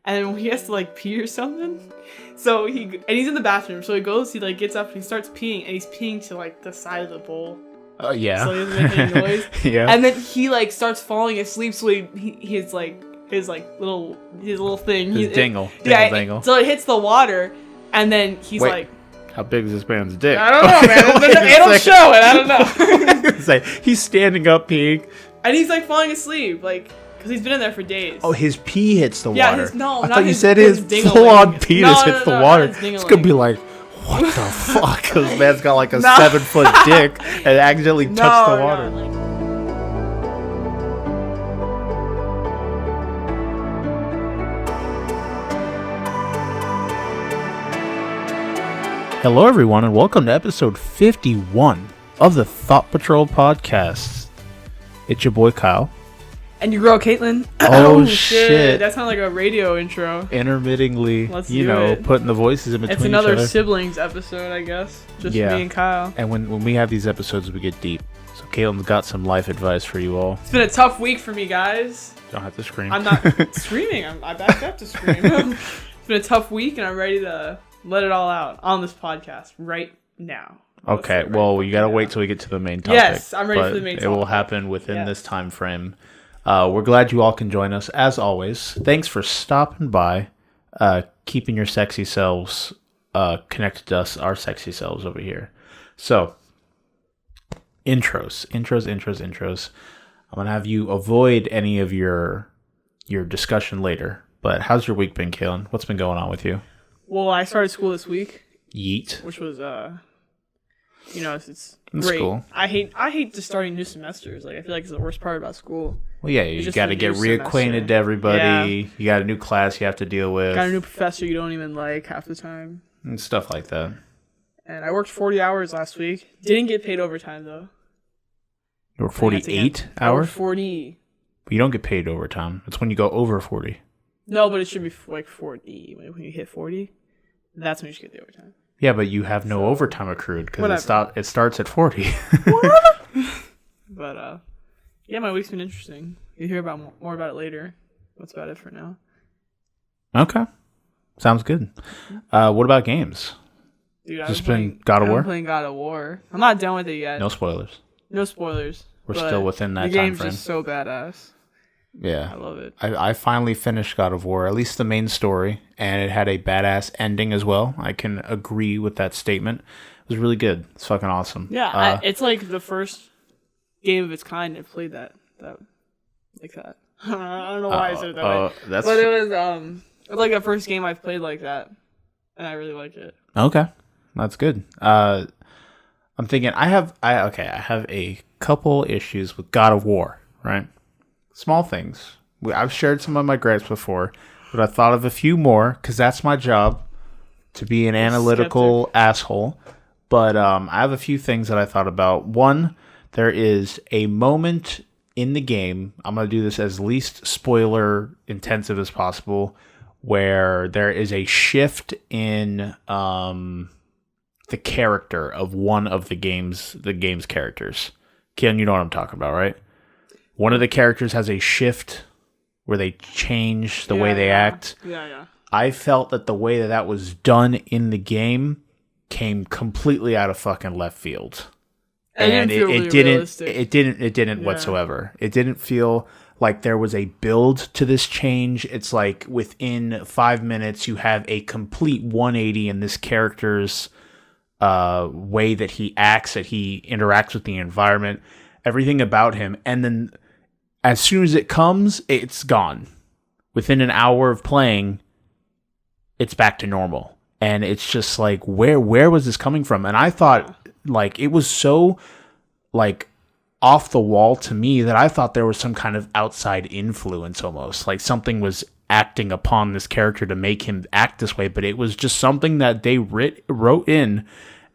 and he has to like pee or something. So he's in the bathroom. So he goes, he like gets up and he starts peeing, and he's peeing to like the side of the bowl. Oh yeah. So he doesn't make any noise. Yeah. And then he like starts falling asleep. So his little thing. His dingle. Dingle. So it hits the water, and then he's like, how big is this man's dick? I don't know, man. It'll show it. I don't know. It's like, he's standing up peeing. And he's like falling asleep, like, because he's been in there for days. Oh, his pee hits the water. I thought you said his full-on penis hits the water. It's going to be like, what the fuck? Because man's got like a 7-foot dick and accidentally touched the water. Hello, everyone, and welcome to episode 51 of the Thought Patrol podcast. It's your boy Kyle. And your girl Caitlyn. Oh, shit. That sounded like a radio intro. Intermittingly, Let's putting the voices in between each other. It's another siblings episode, I guess. Just me and Kyle. And when we have these episodes, we get deep. So Caitlyn's got some life advice for you all. It's been a tough week for me, guys. Don't have to scream. I'm not screaming. I backed up to scream. It's been a tough week, and I'm ready to let it all out on this podcast right now. Okay, well, you gotta wait till we get to the main topic. Yes, I'm ready for the main topic. It will happen within this time frame. We're glad you all can join us, as always. Thanks for stopping by, keeping your sexy selves connected to us, our sexy selves over here. So, intros. I'm going to have you avoid any of your discussion later. But how's your week been, Caitlyn? What's been going on with you? Well, I started school this week. Yeet. Which was, it's great. Cool. I hate just starting new semesters. Like, I feel like it's the worst part about school. Well, yeah, you got to get reacquainted to everybody. Yeah. You got a new class you have to deal with. Got a new professor you don't even like half the time. And stuff like that. And I worked 40 hours last week. Didn't get paid overtime, though. You worked 48 hours? 40. But you don't get paid overtime. It's when you go over 40. No, but it should be like 40. When you hit 40, that's when you should get the overtime. Yeah, but you have no overtime accrued because it starts at 40. But, yeah, my week's been interesting. You'll hear about more about it later. That's about it for now. Okay. Sounds good. What about games? Dude, Just been God of War? I'm playing God of War. I'm not done with it yet. No spoilers. No spoilers. We're still within that time frame. The frame. game's just so badass. Yeah. I love it. I finally finished God of War, at least the main story, and it had a badass ending as well. I can agree with that statement. It was really good. It's fucking awesome. Yeah, it's like the first game of its kind that played that like that. I don't know why I said it that way. But it was like the first game I've played like that, and I really like it. Okay, that's good. I'm thinking I have a couple issues with God of War, right? Small things. I've shared some of my gripes before, but I thought of a few more because that's my job, to be an analytical asshole. But I have a few things that I thought about. One, there is a moment in the game, I'm going to do this as least spoiler intensive as possible, where there is a shift in the character of one of the game's characters. Ken, you know what I'm talking about, right? One of the characters has a shift where they change the way they act. Yeah. I felt that the way that was done in the game came completely out of fucking left field. And it didn't whatsoever. It didn't feel like there was a build to this change. It's like within 5 minutes you have a complete 180 in this character's way that he acts, that he interacts with the environment, everything about him, and then as soon as it comes, it's gone. Within an hour of playing, it's back to normal. And it's just like, where was this coming from? And I thought, like, it was so, like, off the wall to me that I thought there was some kind of outside influence almost. Like, something was acting upon this character to make him act this way. But it was just something that they wrote in,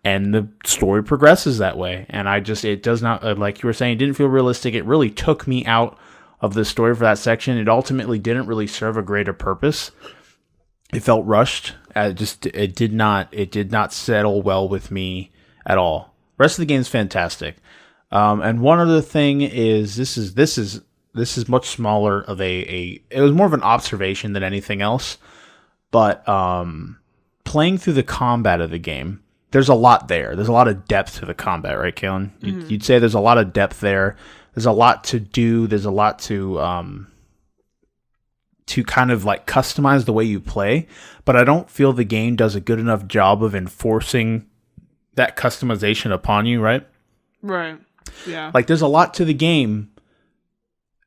and the story progresses that way. And it does not, like you were saying, it didn't feel realistic. It really took me out of the story for that section. It ultimately didn't really serve a greater purpose. It felt rushed. It did not settle well with me at all. Rest of the game is fantastic. And one other thing is, this is much smaller of it was more of an observation than anything else. But playing through the combat of the game, there's a lot there. There's a lot of depth to the combat, right, Caitlyn? You'd say there's a lot of depth there. There's a lot to do. There's a lot to kind of like customize the way you play. But I don't feel the game does a good enough job of enforcing that customization upon you, right? Right. Yeah. Like there's a lot to the game,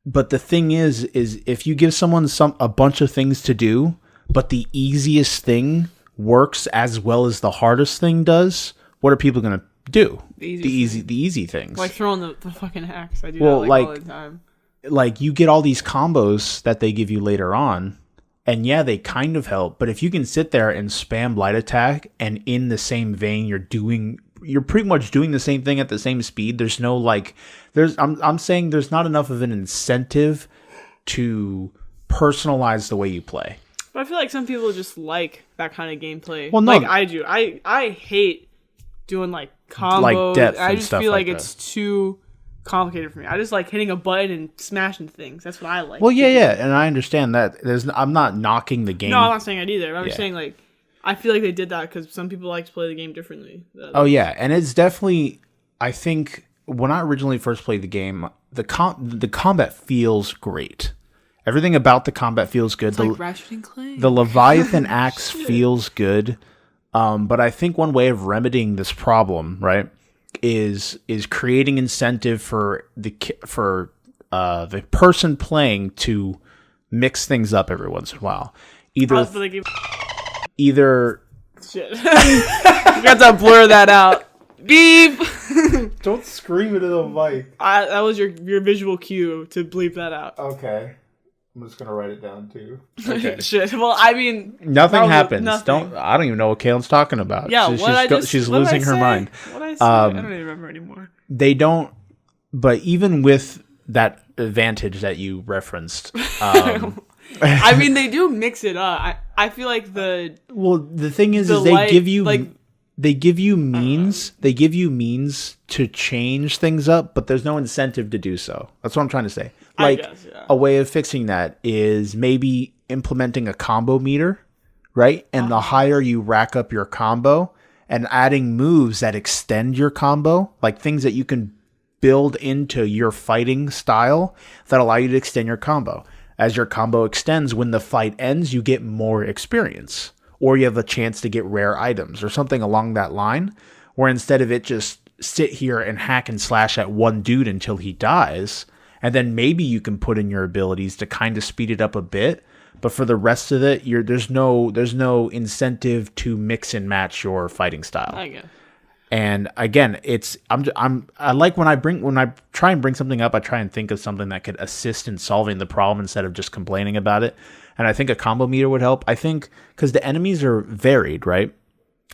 but the thing is if you give someone a bunch of things to do, but the easiest thing works as well as the hardest thing does, what are people going to do? The easy things. Like throwing the fucking axe. I do that all the time. Like you get all these combos that they give you later on, and yeah, they kind of help, but if you can sit there and spam light attack and in the same vein you're pretty much doing the same thing at the same speed, there's no I'm saying there's not enough of an incentive to personalize the way you play. But I feel like some people just like that kind of gameplay. Well, no. Like I do. I hate doing like combos. Like depth I and just stuff feel like that. it's too complicated for me. I just like hitting a button and smashing things. That's what I like. Well, yeah, and I understand that. I'm not knocking the game. No, I'm not saying that either. I'm just saying like I feel like they did that because some people like to play the game differently. Oh yeah, and it's definitely. I think when I originally first played the game, the combat feels great. Everything about the combat feels good. It's like Ratchet and Clank. The Leviathan axe feels good. But I think one way of remedying this problem, right, is creating incentive for the person playing to mix things up every once in a while. Either shit. You got to blur that out. Beep. Don't scream into the mic. That was your visual cue to bleep that out. Okay. I'm just gonna write it down too. Okay. Shit. Well, I mean, nothing happens. Nothing. I don't even know what Caitlin's talking about. Yeah, she's losing her mind. What did I say? I don't even remember anymore. They don't. But even with that advantage that you referenced, I mean, they do mix it up. I feel like the thing is they give you means. They give you means to change things up, but there's no incentive to do so. That's what I'm trying to say. Like, I guess, yeah. A way of fixing that is maybe implementing a combo meter, right? And the higher you rack up your combo and adding moves that extend your combo, like things that you can build into your fighting style that allow you to extend your combo. As your combo extends, when the fight ends, you get more experience, or you have a chance to get rare items or something along that line, where instead of it just sit here and hack and slash at one dude until he dies, and then maybe you can put in your abilities to kind of speed it up a bit, but for the rest of it, there's no incentive to mix and match your fighting style. I guess. And again, I like when I try and bring something up, I try and think of something that could assist in solving the problem instead of just complaining about it. And I think a combo meter would help. I think because the enemies are varied, right?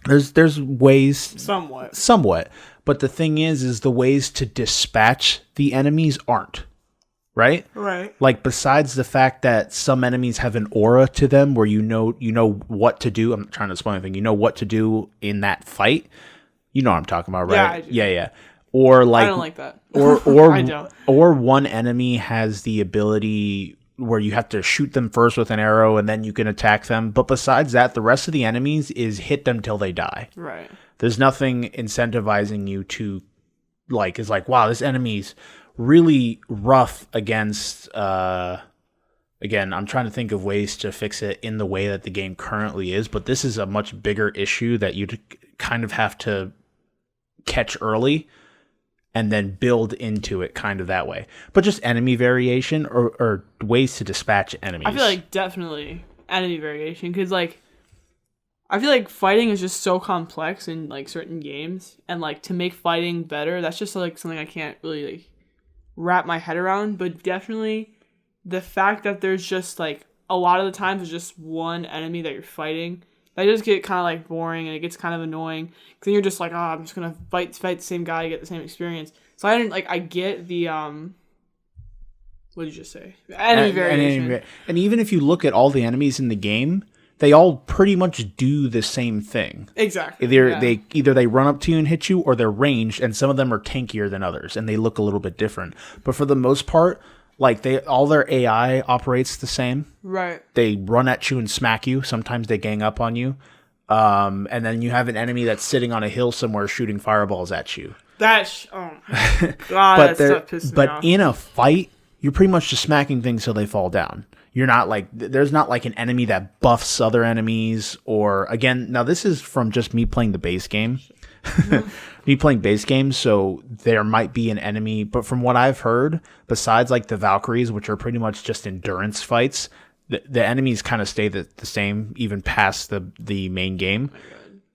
There's ways somewhat, but the thing is the ways to dispatch the enemies aren't. Right? Right. Like, besides the fact that some enemies have an aura to them where you know what to do. I'm not trying to spoil anything. You know what to do in that fight. You know what I'm talking about, right? Yeah, I do. Yeah. Or like, I don't like that. Or I don't. Or one enemy has the ability where you have to shoot them first with an arrow and then you can attack them. But besides that, the rest of the enemies is hit them till they die. Right. There's nothing incentivizing you to wow, this enemy's really rough against again, I'm trying to think of ways to fix it in the way that the game currently is, but this is a much bigger issue that you kind of have to catch early and then build into it kind of that way. But just enemy variation or ways to dispatch enemies. I feel like definitely enemy variation because I feel like fighting is just so complex in like certain games, and like to make fighting better, that's just like something I can't really wrap my head around. But definitely the fact that there's just like a lot of the times there's just one enemy that you're fighting, that just get kind of like boring and it gets kind of annoying because then you're just like, I'm just gonna fight the same guy to get the same experience. So I get the what did you just say? Enemy variation. And even if you look at all the enemies in the game, they all pretty much do the same thing. Exactly. Either they run up to you and hit you, or they're ranged, and some of them are tankier than others, and they look a little bit different. But for the most part, Like all their AI operates the same. Right. They run at you and smack you. Sometimes they gang up on you. And then you have an enemy that's sitting on a hill somewhere shooting fireballs at you. Oh my god, that pisses me off. But in a fight, you're pretty much just smacking things till they fall down. You're not like, there's not like an enemy that buffs other enemies, or again, now this is from just me playing the base game. Me playing base games, so there might be an enemy, but from what I've heard, besides like the Valkyries, which are pretty much just endurance fights, the enemies kind of stay the same even past the main game.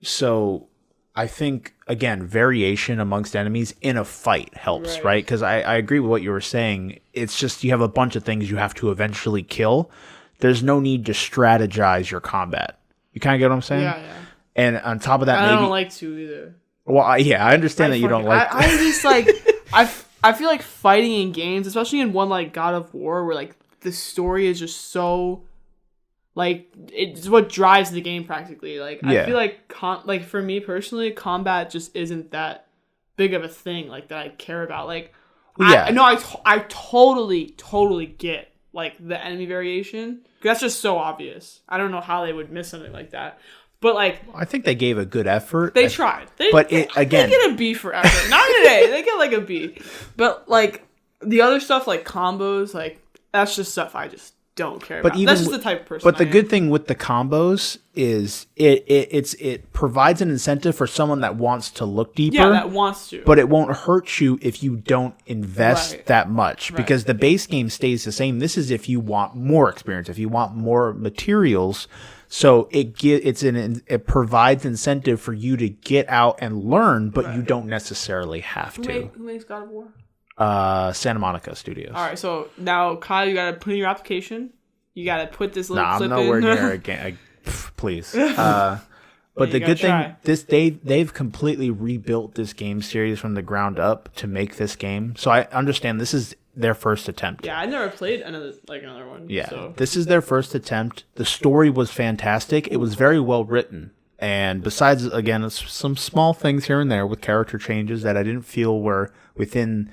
So I think, again, variation amongst enemies in a fight helps, right? Because I agree with what you were saying. It's just you have a bunch of things you have to eventually kill. There's no need to strategize your combat. You kind of get what I'm saying? Yeah. And on top of that, I don't like to either. Well, I understand that you don't like. I'm just like, I feel like fighting in games, especially in one like God of War, where like the story is just so, like, it's what drives the game practically. Like I feel like like for me personally, combat just isn't that big of a thing like that I care about. Like, I totally get like the enemy variation. That's just so obvious. I don't know how they would miss something like that. But like, I think they gave a good effort. They tried. They get a B for effort. Not today. They get like a B. But like the other stuff, like combos, like that's just stuff I just don't care about. That's just the type of person. But the good thing with the combos is it provides an incentive for someone that wants to look deeper. Yeah, that wants to. But it won't hurt you if you don't invest that much, because the base game stays the same. This is if you want more experience, if you want more materials. So it provides incentive for you to get out and learn, but you don't necessarily have to. Who makes God of War? Santa Monica Studios. All right, so now Kyle, you gotta put in your application. You gotta put this little clip in. I'm nowhere near again. Please. But the good thing, they've completely rebuilt this game series from the ground up to make this game. So I understand this is their first attempt. Yeah, I never played another one. Yeah, so. This is their first attempt. The story was fantastic. It was very well written. And besides, again, some small things here and there with character changes that I didn't feel were within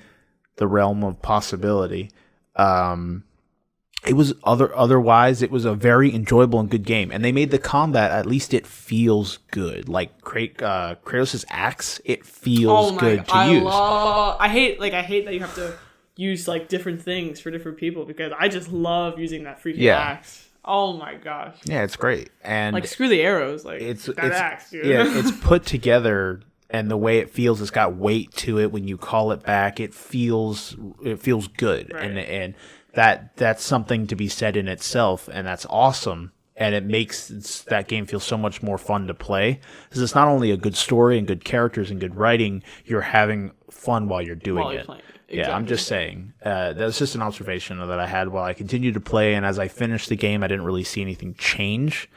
the realm of possibility. It was otherwise, it was a very enjoyable and good game. And they made the combat, at least it feels good. Like Kratos' axe, it feels good to use. I hate that you have to use like different things for different people, because I just love using that freaking axe. Oh my gosh. Yeah, it's great. And like screw the arrows, like it's axe, dude. Yeah, it's put together, and the way it feels, it's got weight to it. When you call it back, it feels good. Right. And that's something to be said in itself, and that's awesome. And it makes that game feel so much more fun to play, because it's not only a good story and good characters and good writing, you're having fun while you're doing it. Exactly. Yeah, I'm just saying. That's just an observation that I had while I continued to play, and as I finished the game, I didn't really see anything change.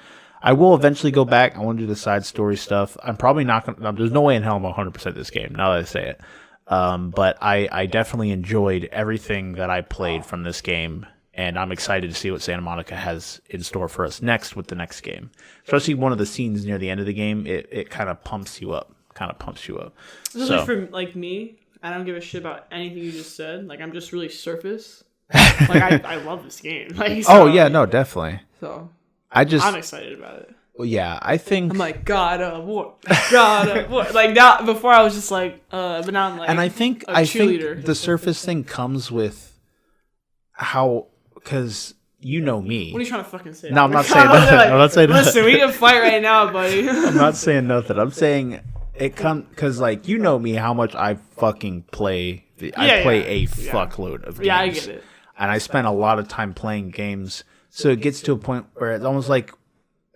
I will eventually go back. I want to do the side story stuff. I'm probably not going to... There's no way in hell I'm 100% this game, now that I say it. But I definitely enjoyed everything that I played from this game, and I'm excited to see what Santa Monica has in store for us next with the next game. Especially one of the scenes near the end of the game, it kind of pumps you up. Especially for like me, I don't give a shit about anything you just said. Like, I'm just really surface. Like, I love this game. Like, so, no, definitely. So I'm excited about it. Well, yeah, I think I'm like God of War. Like now, before I was just like, but now I'm like, and I think the surface thing comes with how, because you know me. What are you trying to fucking say? No, I'm not saying nothing. I'm not saying nothing. Listen, we can fight right now, buddy. I'm not saying nothing. I'm saying it comes because, like, you know me, how much I fucking play. I play a fuckload of games. Yeah, I get it. And I spend a lot of time playing games, so it gets to a point where it's almost like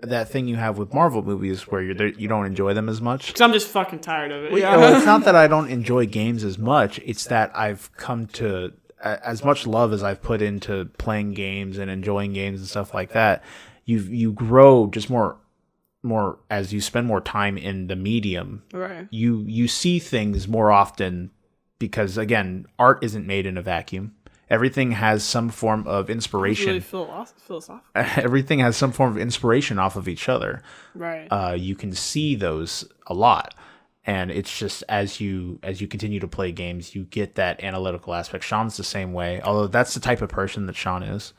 that thing you have with Marvel movies where you don't enjoy them as much. Because I'm just fucking tired of it. Well, it's not that I don't enjoy games as much. It's that I've come to, as much love as I've put into playing games and enjoying games and stuff like that, you grow just more as you spend more time in the medium. Right. You see things more often because, again, art isn't made in a vacuum. Everything has some form of inspiration. It's really philosophical. Everything has some form of inspiration off of each other. Right. You can see those a lot. And it's just as you continue to play games, you get that analytical aspect. Shawn's the same way, although that's the type of person that Shawn is.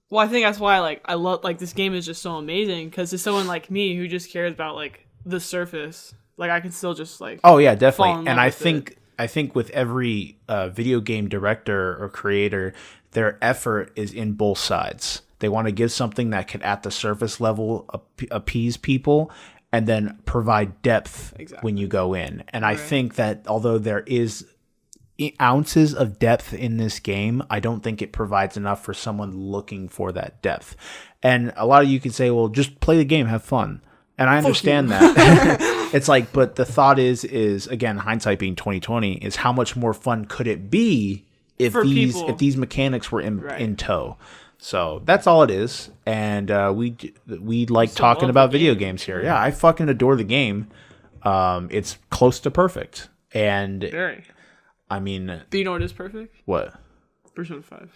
Well, I think that's why I love this game is just so amazing, because to someone like me who just cares about the surface, I can still just oh yeah, definitely. And I think with every video game director or creator, their effort is in both sides. They want to give something that can at the surface level appease people, and then provide depth when you go in. And I think that although there is ounces of depth in this game, I don't think it provides enough for someone looking for that depth. And a lot of you can say, well, just play the game, have fun. And I understand that. It's but the thought is again, hindsight being 2020, is how much more fun could it be if these mechanics were in tow. So that's all it is. And we like talking about video games here. Yeah, I fucking adore the game. It's close to perfect. And very. I mean, do you know what is perfect? What? Persona 5.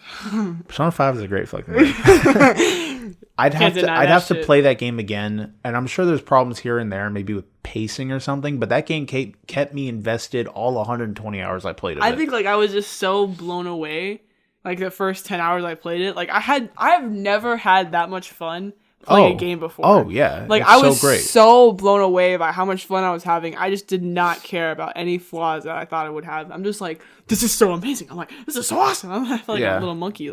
Persona 5 is a great fucking game. I'd have to play that game again, and I'm sure there's problems here and there, maybe with pacing or something, but that game kept me invested all 120 hours I played of it. I think I was just so blown away, the first 10 hours I played it. I've never had that much fun playing a game before. Oh yeah. I was so blown away by how much fun I was having. I just did not care about any flaws that I thought I would have. I'm just this is so amazing. I'm this is so awesome. I feel like a little monkey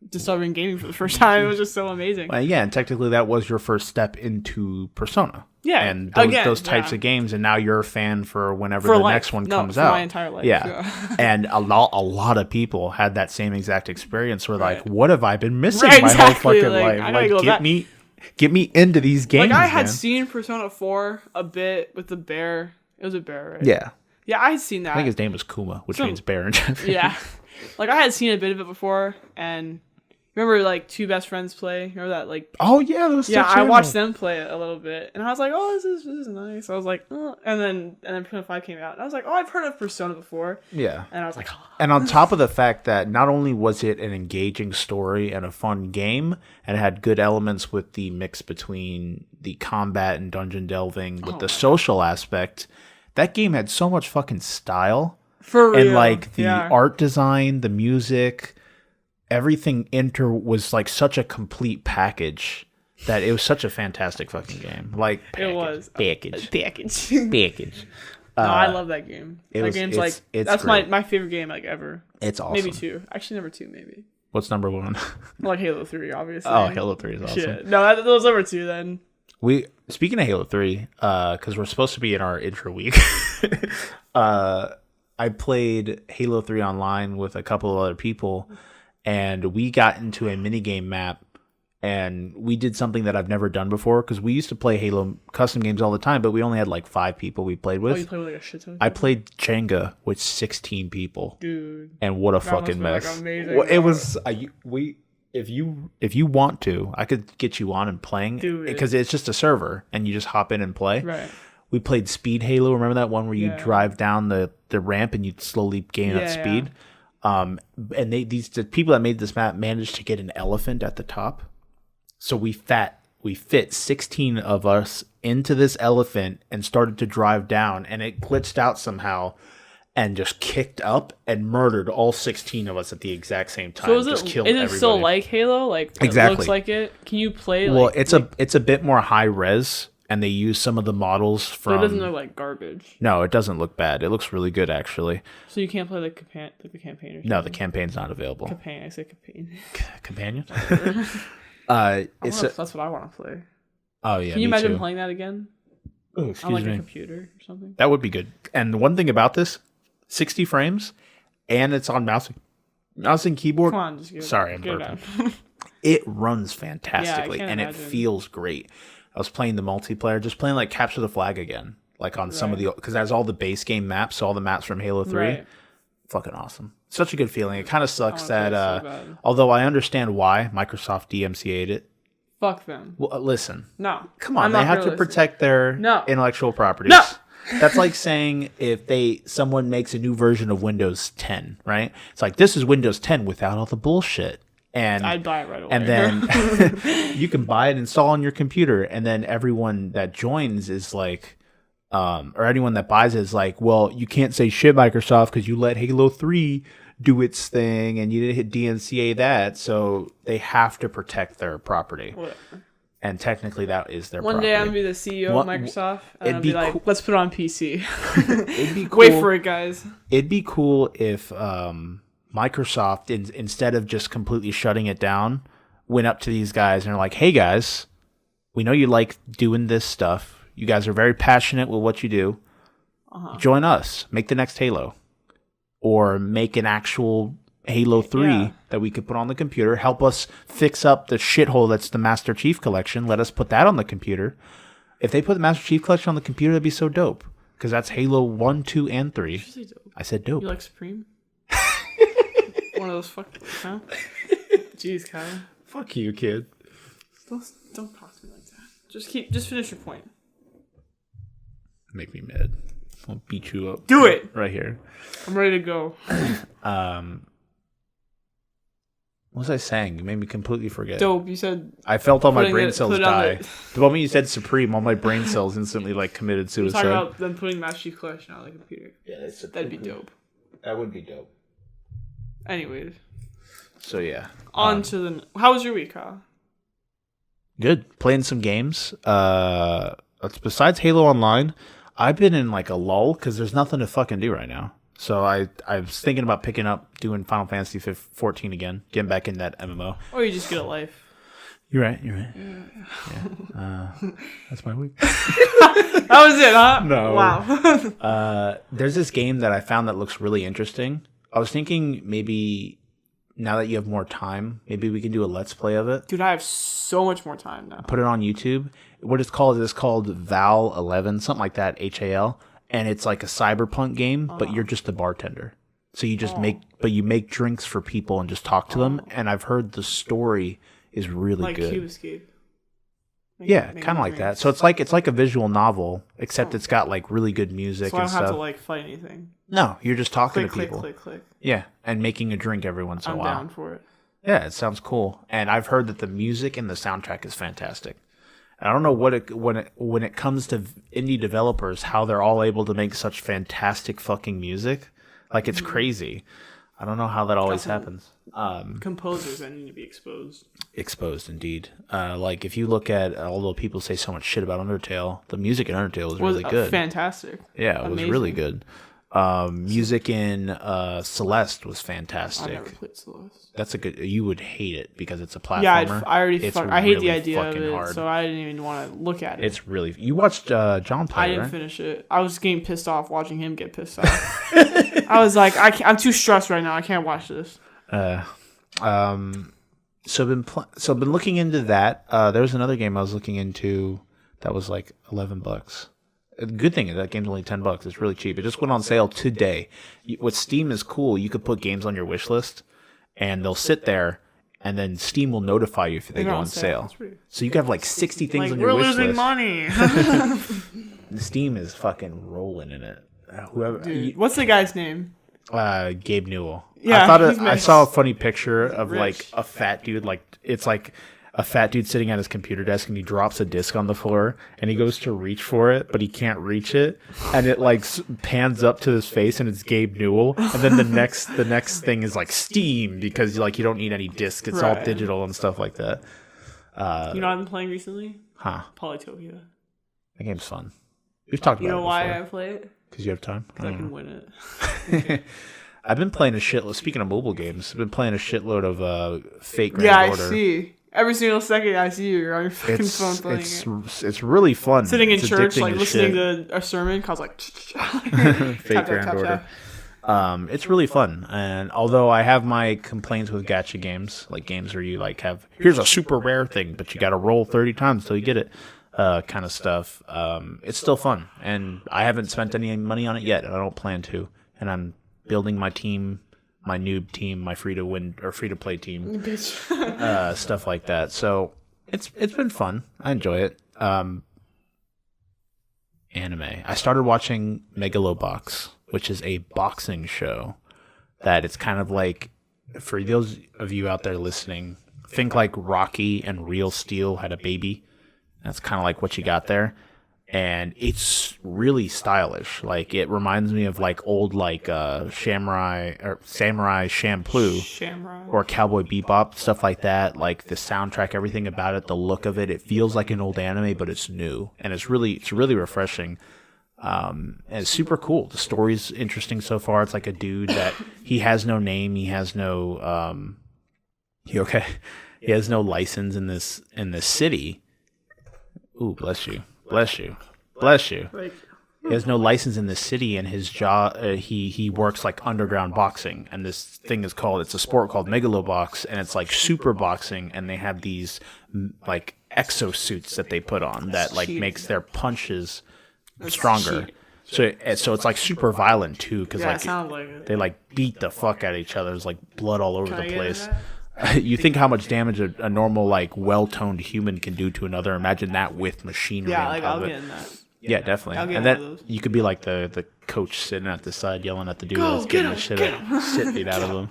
discovering gaming for the first time. It was just so amazing. Well, yeah, and technically that was your first step into Persona. Yeah, and those types of games, and now you're a fan for whenever the next one comes out. My entire life. Yeah, and a lot of people had that same exact experience. Where what have I been missing my whole fucking life? Get me into these games. I had seen Persona 4 a bit with the bear. It was a bear, right? Yeah. Yeah, I had seen that. I think his name was Kuma, which means bear in Japanese. Yeah. I had seen a bit of it before, and remember two best friends play? Remember that oh yeah, those I watched them play it a little bit, and I was oh, this is nice. I was oh. and then Persona 5 came out, and I was oh, I've heard of Persona before. Yeah. And I was oh. And on top of the fact that not only was it an engaging story and a fun game, and it had good elements with the mix between the combat and dungeon delving with the social aspect, that game had so much fucking style. For real. And the art design, the music, everything was such a complete package that it was such a fantastic fucking game. It was package. No, I love that game. That game's that's great. my favorite game ever. It's awesome. Maybe 2. Actually, number 2 maybe. What's number 1? Halo 3, obviously. Oh, Halo 3 is awesome. Shit. No, that was number 2 then. Speaking of Halo 3, because we're supposed to be in our intro week, I played Halo 3 online with a couple of other people, and we got into a minigame map, and we did something that I've never done before, because we used to play Halo custom games all the time, but we only had 5 people we played with. Oh, you played with a shit ton of people? I played Jenga with 16 people. Dude. And what a fucking mess. Amazing, well, it was... If you want to, I could get you on and playing, because it's just a server, and you just hop in and play. Right. We played Speed Halo. Remember that one where you drive down the ramp and you slowly gain up speed? Yeah. And the people that made this map managed to get an elephant at the top. So we fit 16 of us into this elephant and started to drive down, and it glitched out somehow and just kicked up and murdered all 16 of us at the exact same time. So is it still like Halo? Exactly. It looks like it? Can you play Well, it's a bit more high res. And they use some of the models from... So it doesn't look like garbage. No, it doesn't look bad. It looks really good, actually. So you can't play the campaign or something? No, the campaign's not available. Campaign. I say campaign. Companion? That's what I want to play. Oh, yeah, Can you imagine playing that again? Oh, excuse me. A computer or something? That would be good. And the one thing about this, 60 frames, and it's on mouse and keyboard. Come on, just get Sorry, I'm burping. It runs fantastically, and it feels great. I was playing the multiplayer, just playing Capture the Flag again, on some of the, because there's all the base game maps, so all the maps from Halo 3. Right. Fucking awesome. Such a good feeling. It kind of sucks that, although I understand why Microsoft DMCA'd it. Fuck them. Well, listen. No. Come on, they have to protect their intellectual properties. No. That's like saying if someone makes a new version of Windows 10, right? It's this is Windows 10 without all the bullshit. And I'd buy it right away. And then you can buy it, install on your computer, and then everyone that joins is or anyone that buys it is like, well, you can't say shit, Microsoft, because you let Halo 3 do its thing and you didn't hit DMCA that, so they have to protect their property. Whatever. And technically that is their property. One day I'm going to be the CEO of Microsoft and I'll be like, cool. Let's put it on PC. It'd be cool. Wait for it, guys. It'd be cool if Microsoft, instead of just completely shutting it down, went up to these guys and are like, hey guys, we know you like doing this stuff. You guys are very passionate with what you do. Join us. Make the next Halo. Or make an actual Halo 3 that we could put on the computer. Help us fix up the shithole that's the Master Chief Collection. Let us put that on the computer. If they put the Master Chief Collection on the computer, that'd be so dope. Because that's Halo 1, 2, and 3. Dope. I said dope. You like Supreme? One of those huh? Jeez, Kyle. Fuck you, kid. Don't talk to me like that. Just finish your point. Make me mad. I'll beat you up. Do it! Right here. I'm ready to go. What was I saying? You made me completely forget. Dope, you said... I felt all my brain cells die. The moment you said Supreme, all my brain cells instantly committed suicide. We're talking about them putting Master Chief Collection on the computer. Yeah, that'd be dope. That would be dope. Anyways. So yeah. On to the... How was your week, Kyle? Good. Playing some games. Besides Halo Online... I've been in a lull because there's nothing to fucking do right now. So I was thinking about doing Final Fantasy 14 again, getting back in that MMO. Or you just get a life. You're right. Yeah. That's my week. That was it, huh? No. Wow. There's this game that I found that looks really interesting. I was thinking maybe now that you have more time, maybe we can do a Let's Play of it. Dude, I have so much more time now. Put it on YouTube. What it's called is called Val 11, something like that, HAL. And it's like a cyberpunk game, but you're just a bartender. So you just make drinks for people and just talk to them. And I've heard the story is really good. Like Cube Escape. Yeah, kind of like that. So it's like a visual novel, except it's got really good music and stuff. So I don't have to fight anything. No, you're just talking to people. Click. Yeah, and making a drink every once in a while. I'm down for it. Yeah, it sounds cool. And I've heard that the music and the soundtrack is fantastic. I don't know when it comes to indie developers, how they're all able to make such fantastic fucking music. It's crazy. I don't know how that always happens. Composers that need to be exposed. Exposed, indeed. If you look at, although people say so much shit about Undertale, the music in Undertale was really good. Fantastic. Yeah, it was really good. Music in Celeste was fantastic. I never played Celeste. That's you would hate it because it's a platformer. Yeah, I hate the idea of it, hard. So I didn't even want to look at it. It's really... You watched John play, I didn't finish it. I was getting pissed off watching him get pissed off. I was like, I'm too stressed right now. I can't watch this. So I've been looking into that. There was another game I was looking into that was $11. The good thing is that game's only $10. It's really cheap. It just went on sale today. What Steam is cool, you could put games on your wish list, and they'll sit there, and then Steam will notify you if they go on sale. So you can have 60 things on your wish list. We're losing money. Steam is fucking rolling in it. Dude, what's the guy's name? Gabe Newell. Yeah, I saw a funny picture of a fat dude. It's a fat dude sitting at his computer desk, and he drops a disc on the floor, and he goes to reach for it, but he can't reach it, and it pans up to his face, and it's Gabe Newell, and then the next thing is Steam, because you don't need any disc, it's all digital and stuff like that. You know what I've been playing recently? Huh? Polytopia. That game's fun. We've talked about it before. You know why I play it? Because you have time. Because I can win it. Okay. I've been playing a shitload. Speaking of mobile games, I've been playing a shitload of Fate Grand Order. Yeah, I see. Every single second I see you're on your fucking phone playing it. It's really fun. Sitting in church, listening to a sermon, cause Fate Grand Order. It's really fun, and although I have my complaints with gacha games, games where you have here's a super rare thing, but you got to roll 30 times till you get it, kind of stuff. It's still fun, and I haven't spent any money on it yet, and I don't plan to. And I'm building my team, my noob team, my free to play team, stuff like that. So it's been fun. I enjoy it. Anime. I started watching Megalobox, which is a boxing show that it's kind of for those of you out there listening, think Rocky and Real Steel had a baby. That's kind of what you got there. and it's really stylish. Like it reminds me of like old like Samurai Champloo or Cowboy Bebop, stuff like that. Like the soundtrack, everything about it, the look of it, it feels like an old anime, but it's new, and it's really refreshing. And it's super cool. The story's interesting so far. It's like a dude that he has no name, he has no he has no license in this city. Ooh, bless you. He has no license in this city, and his job, he works like underground boxing, and this thing is it's a sport called Megalobox, and it's like super boxing, and they have these like exosuits that they put on that like makes their punches stronger. So it's like super violent too, because they like beat the fuck out of each other. There's like blood all over the place. You think how much damage a normal, like, well-toned human can do to another. Imagine that with machinery. Yeah, like, I'll get in that. Yeah, definitely. And then you could be like the coach sitting at the side yelling at the dude that's getting the shit beat out of him.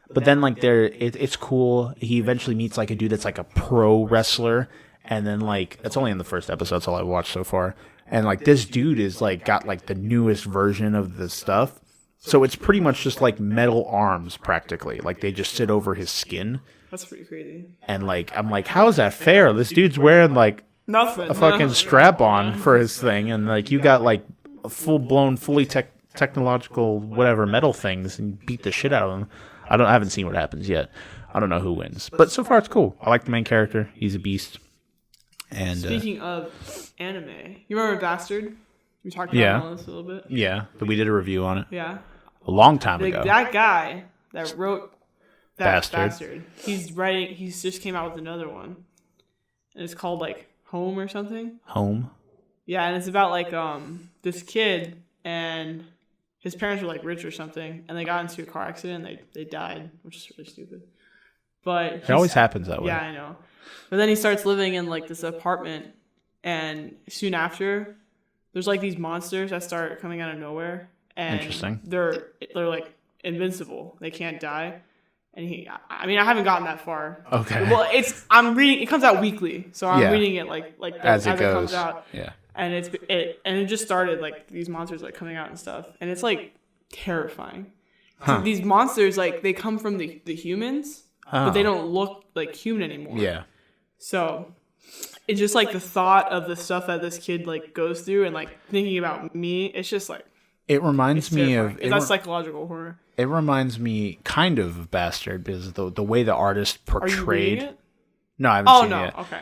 But then, like, it's cool. He eventually meets, like, a dude that's, like, a pro wrestler. And then, like, that's only in the first episode. That's all I've watched so far. And, like, this dude is, like, got, like, the newest version of the stuff. So it's pretty much just like metal arms, practically. Like they just sit over his skin. That's pretty crazy. And like I'm like, how is that fair? This dude's wearing like nothing, a fucking strap on for his thing, and like you got like a full blown, fully technological whatever metal things, and you beat the shit out of him. I haven't seen what happens yet. I don't know who wins, but so far it's cool. I like the main character. He's a beast. And speaking of anime, you remember Bastard? We talked about this a little bit. Yeah, but we did a review on it. Yeah. A long time ago. That guy that wrote Bastard. He's just came out with another one. And it's called like Home or something. Home? Yeah, and it's about like this kid and his parents were like rich or something, and they got into a car accident and they died, which is really stupid. But it always happens that way. Yeah, I know. But then he starts living in like this apartment, and soon after there's like these monsters that start coming out of nowhere. And interesting. They're like invincible. They can't die. And I haven't gotten that far. Okay. Well, I'm reading. It comes out weekly, so I'm reading it like as it goes. Comes out. Yeah. And it just started like these monsters like coming out and stuff, and it's like terrifying. So these monsters like they come from the humans, but they don't look like human anymore. Yeah. So it's just like the thought of the stuff that this kid like goes through, and like thinking about me. It's just like. It reminds me of... That's psychological horror. It reminds me kind of Bastard, because the way the artist portrayed... Are you reading it? No, I haven't seen it yet. Okay.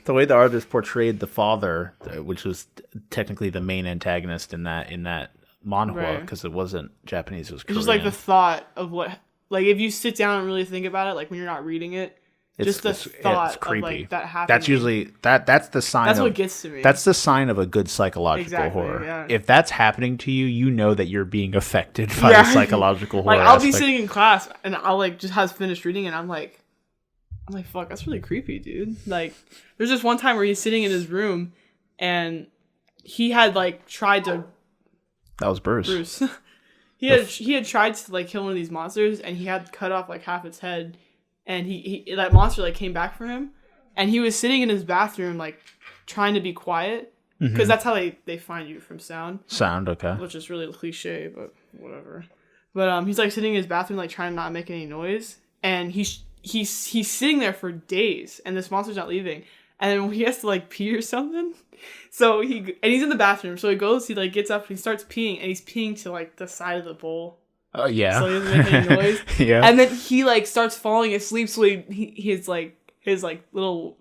The way the artist portrayed the father, which was technically the main antagonist in that manhwa, because it wasn't Japanese, it was Korean. It's just like the thought of what... Like, if you sit down and really think about it, like when you're not reading it, just the thought of like that happening. That's usually that's the sign. That's what gets to me. That's the sign of a good psychological horror. Yeah. If that's happening to you, you know that you're being affected by the psychological horror. Like I'll be sitting in class and I'll like just have finished reading and I'm like, fuck, that's really creepy, dude. Like, there's this one time where he's sitting in his room and he had like tried to. That was Bruce. he had tried to like kill one of these monsters and he had cut off like half its head. And he that monster like came back for him, and he was sitting in his bathroom like trying to be quiet because that's how they find you from sound. Sound, okay. Which is really cliche, but whatever. But he's like sitting in his bathroom like trying to not make any noise, and he's sitting there for days, and this monster's not leaving, and then he has to like pee or something. So he's in the bathroom, so he like gets up and he starts peeing, and he's peeing to like the side of the bowl. Oh, yeah. So he doesn't make any noise. Yeah. And then he like starts falling asleep. So his little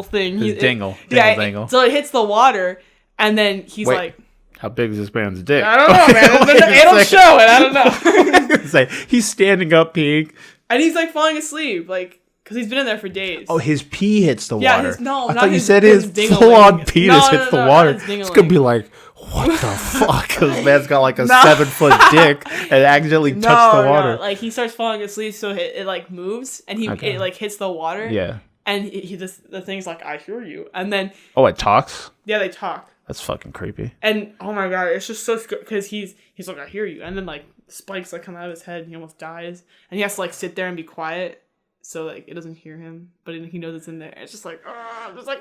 thing. His dingle. Dingle. So it hits the water, and then he's like, how big is this man's dick? I don't know, man. It'll show it. I don't know. It's like he's standing up peeing, and he's like falling asleep, like because he's been in there for days. Oh, his pee hits the water. I thought you said his full-on penis hits the water. It's gonna be like, what the fuck? Because man's got like a 7-foot dick and accidentally touched the water. No. Like he starts falling asleep, so it like moves and it like hits the water. Yeah. And the thing's like, I hear you, and then it talks. Yeah, they talk. That's fucking creepy. And oh my god, it's just so scary because he's like, I hear you, and then like spikes like come out of his head and he almost dies, and he has to like sit there and be quiet so like it doesn't hear him, but he knows it's in there. It's just like, I'm just like,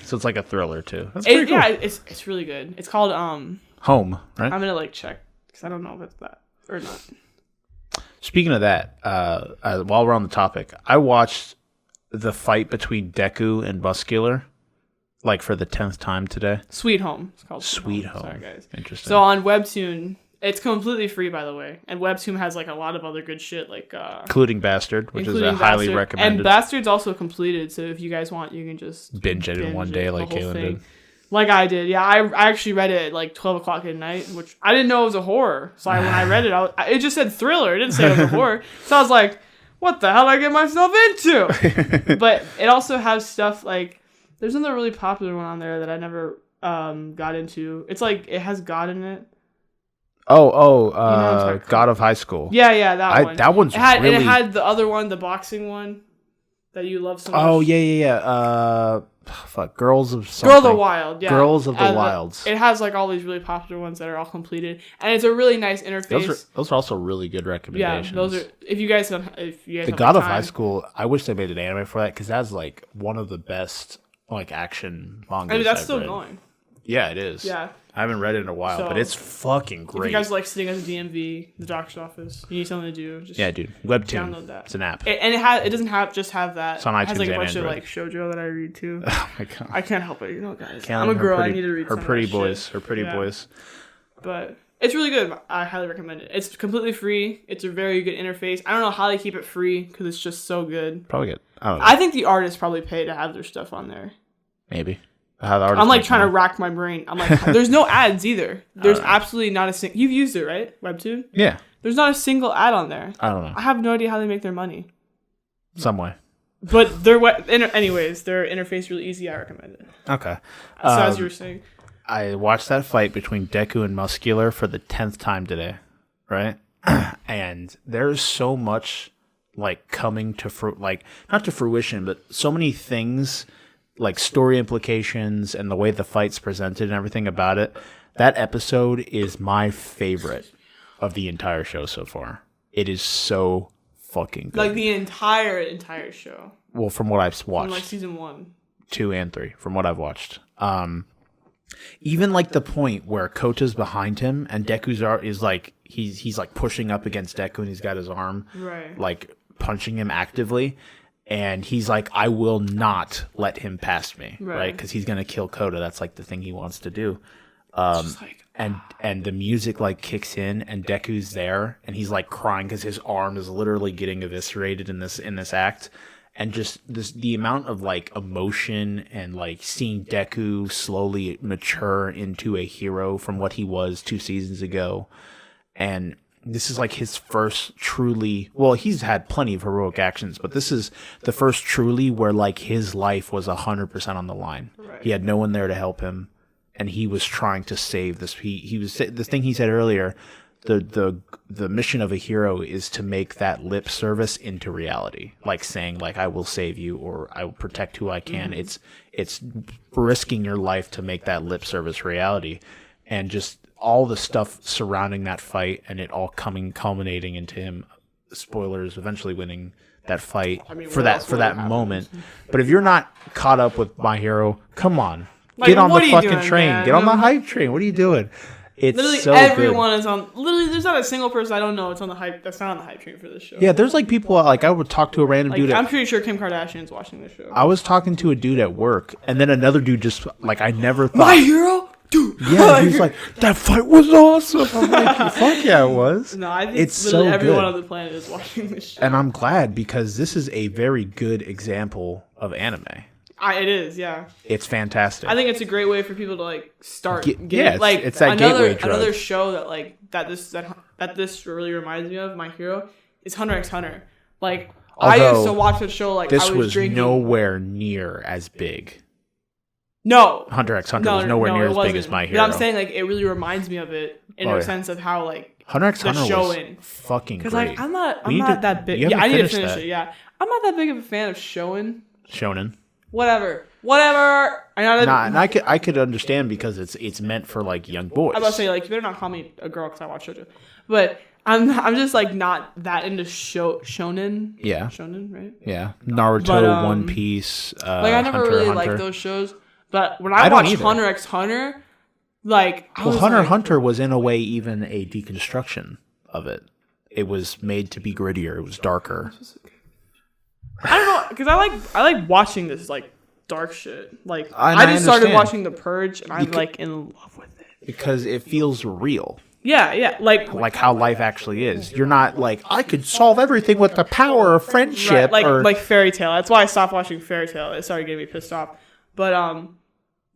So it's like a thriller too. That's pretty cool. Yeah, it's really good. It's called Home, right? I'm gonna check because I don't know if it's that or not. Speaking of that, while we're on the topic, I watched the fight between Deku and Muscular, for the 10th time today. Sweet Home. It's called Sweet Home. Sorry, guys. Interesting. So on Webtoon, it's completely free, by the way, and Webtoon has a lot of other good shit, including Bastard, which is highly recommended. And Bastard's also completed, so if you guys want, you can just binge it in one day, like Caitlyn did. Like I did, yeah. I actually read it at 12 o'clock at night, which I didn't know it was a horror. So when I read it, it just said thriller. It didn't say it was a horror. So I was like, what the hell did I get myself into? But it also has stuff there's another really popular one on there that I never got into. It's it has God in it. God of High School. Yeah, that one. That one's really... And it had the other one, the boxing one that you love so much. Oh, yeah. Girls of something. Girl of the Wild, yeah. Girls of the Wilds. It has all these really popular ones that are all completed, and it's a really nice interface. Those are also really good recommendations. Yeah, those are. If you guys the God of High School, I wish they made an anime for that because that's one of the best action mangas. I mean, that's still going. Yeah, it is. Yeah. I haven't read it in a while, but it's fucking great. If you guys like sitting at the DMV, the doctor's office, you need something to do. Just dude. Webtoon. Download that. It's an app. It doesn't have that. It's on iTunes. It has and a bunch Android. of shoujo that I read too. Oh my god. I can't help it, guys. I'm a girl. I need to read her pretty boys. Her pretty boys. But it's really good. I highly recommend it. It's completely free. It's a very good interface. I don't know how they keep it free because it's just so good. Probably good. I don't know. I think the artists probably pay to have their stuff on there. Maybe. I'm trying to rack my brain. I'm there's no ads either. There's absolutely not a single. You've used it, right? Webtoon? Yeah. There's not a single ad on there. I don't know. I have no idea how they make their money. Some way. But anyways, their interface really easy. I recommend it. Okay. So as you were saying, I watched that fight between Deku and Muscular for the 10th time today, right? And there's so much coming to not to fruition, but so many things. Story implications and the way the fight's presented and everything about it. That episode is my favorite of the entire show so far. It is so fucking good. The entire show. Well, from what I've watched. From season 1. 2 and 3, from what I've watched. Even the point where Kota's behind him and Deku's is he's pushing up against Deku and he's got his arm punching him actively. And he's I will not let him past me, right? Because he's going to kill Kota. That's the thing he wants to do. And the music kicks in and Deku's there and he's crying because his arm is literally getting eviscerated in this act. And just the amount of emotion and seeing Deku slowly mature into a hero from what he was 2 seasons ago. And this is his first truly, well, he's had plenty of heroic actions, but this is the first truly where his life was 100% on the line. Right. He had no one there to help him, and he was trying to save this. He was the thing he said earlier. The mission of a hero is to make that lip service into reality, saying I will save you or I will protect who I can. Mm-hmm. It's risking your life to make that lip service reality, and just all the stuff surrounding that fight and it all culminating into him, spoilers, eventually winning that fight for that moment. But if you're not caught up with My Hero, come on. Get on the fucking train. Man? Get on the hype train. What are you doing? It's literally so everyone good. Is on. Literally, there's not a single person I don't know. It's on the hype. That's not on the hype train for this show. Yeah, there's people I would talk to a random dude. I'm pretty sure Kim Kardashian's watching this show. I was talking to a dude at work, and then another dude just I never thought My Hero. Dude, yeah, he's that fight was awesome. I'm fuck yeah, it was. No, I think it's literally so everyone good. on the planet is watching this show. And I'm glad because this is a very good example of anime. It is, yeah. It's fantastic. I think it's a great way for people to start. It's that gateway drug. Another show that this really reminds me of, My Hero, is Hunter x Hunter. I used to watch the show this I was drinking. Nowhere near as big. No, Hunter x Hunter was nowhere near as big as My Hero. But I'm saying it really reminds me of it in a sense of how Hunter x Hunter was fucking great. Because I'm not that big. Yeah, I need to finish it. Yeah, I'm not that big of a fan of Shonen. Whatever. I could understand because it's meant for young boys. I was about to say you better not call me a girl because I watch shoujo, but I'm just not that into shonen. Yeah. Shonen, right? Yeah. Naruto, One Piece. I never really liked those shows. But when I watched Hunter x Hunter, like, Hunter x Hunter was in a way even a deconstruction of it. It was made to be grittier. It was darker. I don't know, because I like watching this like dark shit. Like I just started watching The Purge, and I'm like in love with it because it feels real. Yeah, like how life actually is. You're not like, I could solve everything with the power of friendship, right, like Fairy Tail. That's why I stopped watching Fairy Tail. It started getting me pissed off. But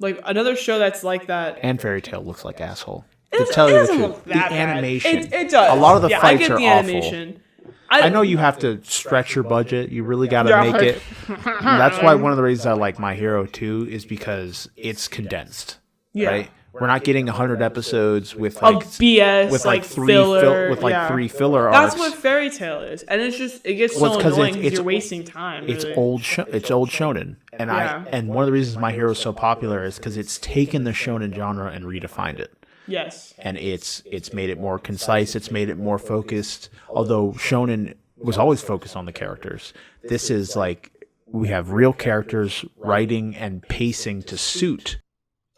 like another show that's like that. And Fairy Tail looks like asshole. To tell you the truth, the animation. It does. A lot of the fights I get are the awful. Animation. I know you have to stretch your budget. You really got to make it. That's why one of the reasons I like My Hero 2 is because it's condensed. Yeah. Right? We're not getting 100 episodes with like BS, with like three filler, three filler arcs. That's what Fairy Tail is, and it's just it gets so annoying because you're wasting time. It's really. old shonen, and and one of the reasons My Hero is so popular is because it's taken the shonen genre and redefined it. Yes. And it's made it more concise. It's made it more focused. Although shonen was always focused on the characters, this is like we have real characters writing and pacing to suit.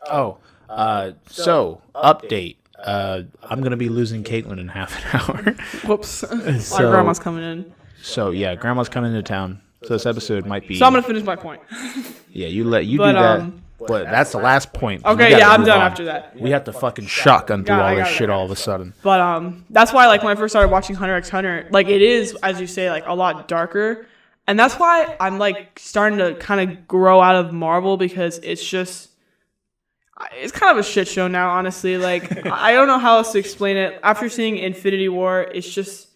So update. I'm gonna be losing Caitlyn in half an hour. Whoops. Our grandma's coming in. So yeah, grandma's coming into town. So this episode might be. So I'm gonna finish my point. Yeah, you do that. But that's the last point. Okay, yeah, I'm done after that. We have to fucking shotgun through all this shit all of a sudden. But that's why like when I first started watching Hunter x Hunter, like it is, as you say, like a lot darker. And that's why I'm like starting to kind of grow out of Marvel, because it's kind of a shit show now, honestly. Like I don't know how else to explain it. After seeing Infinity War, it's just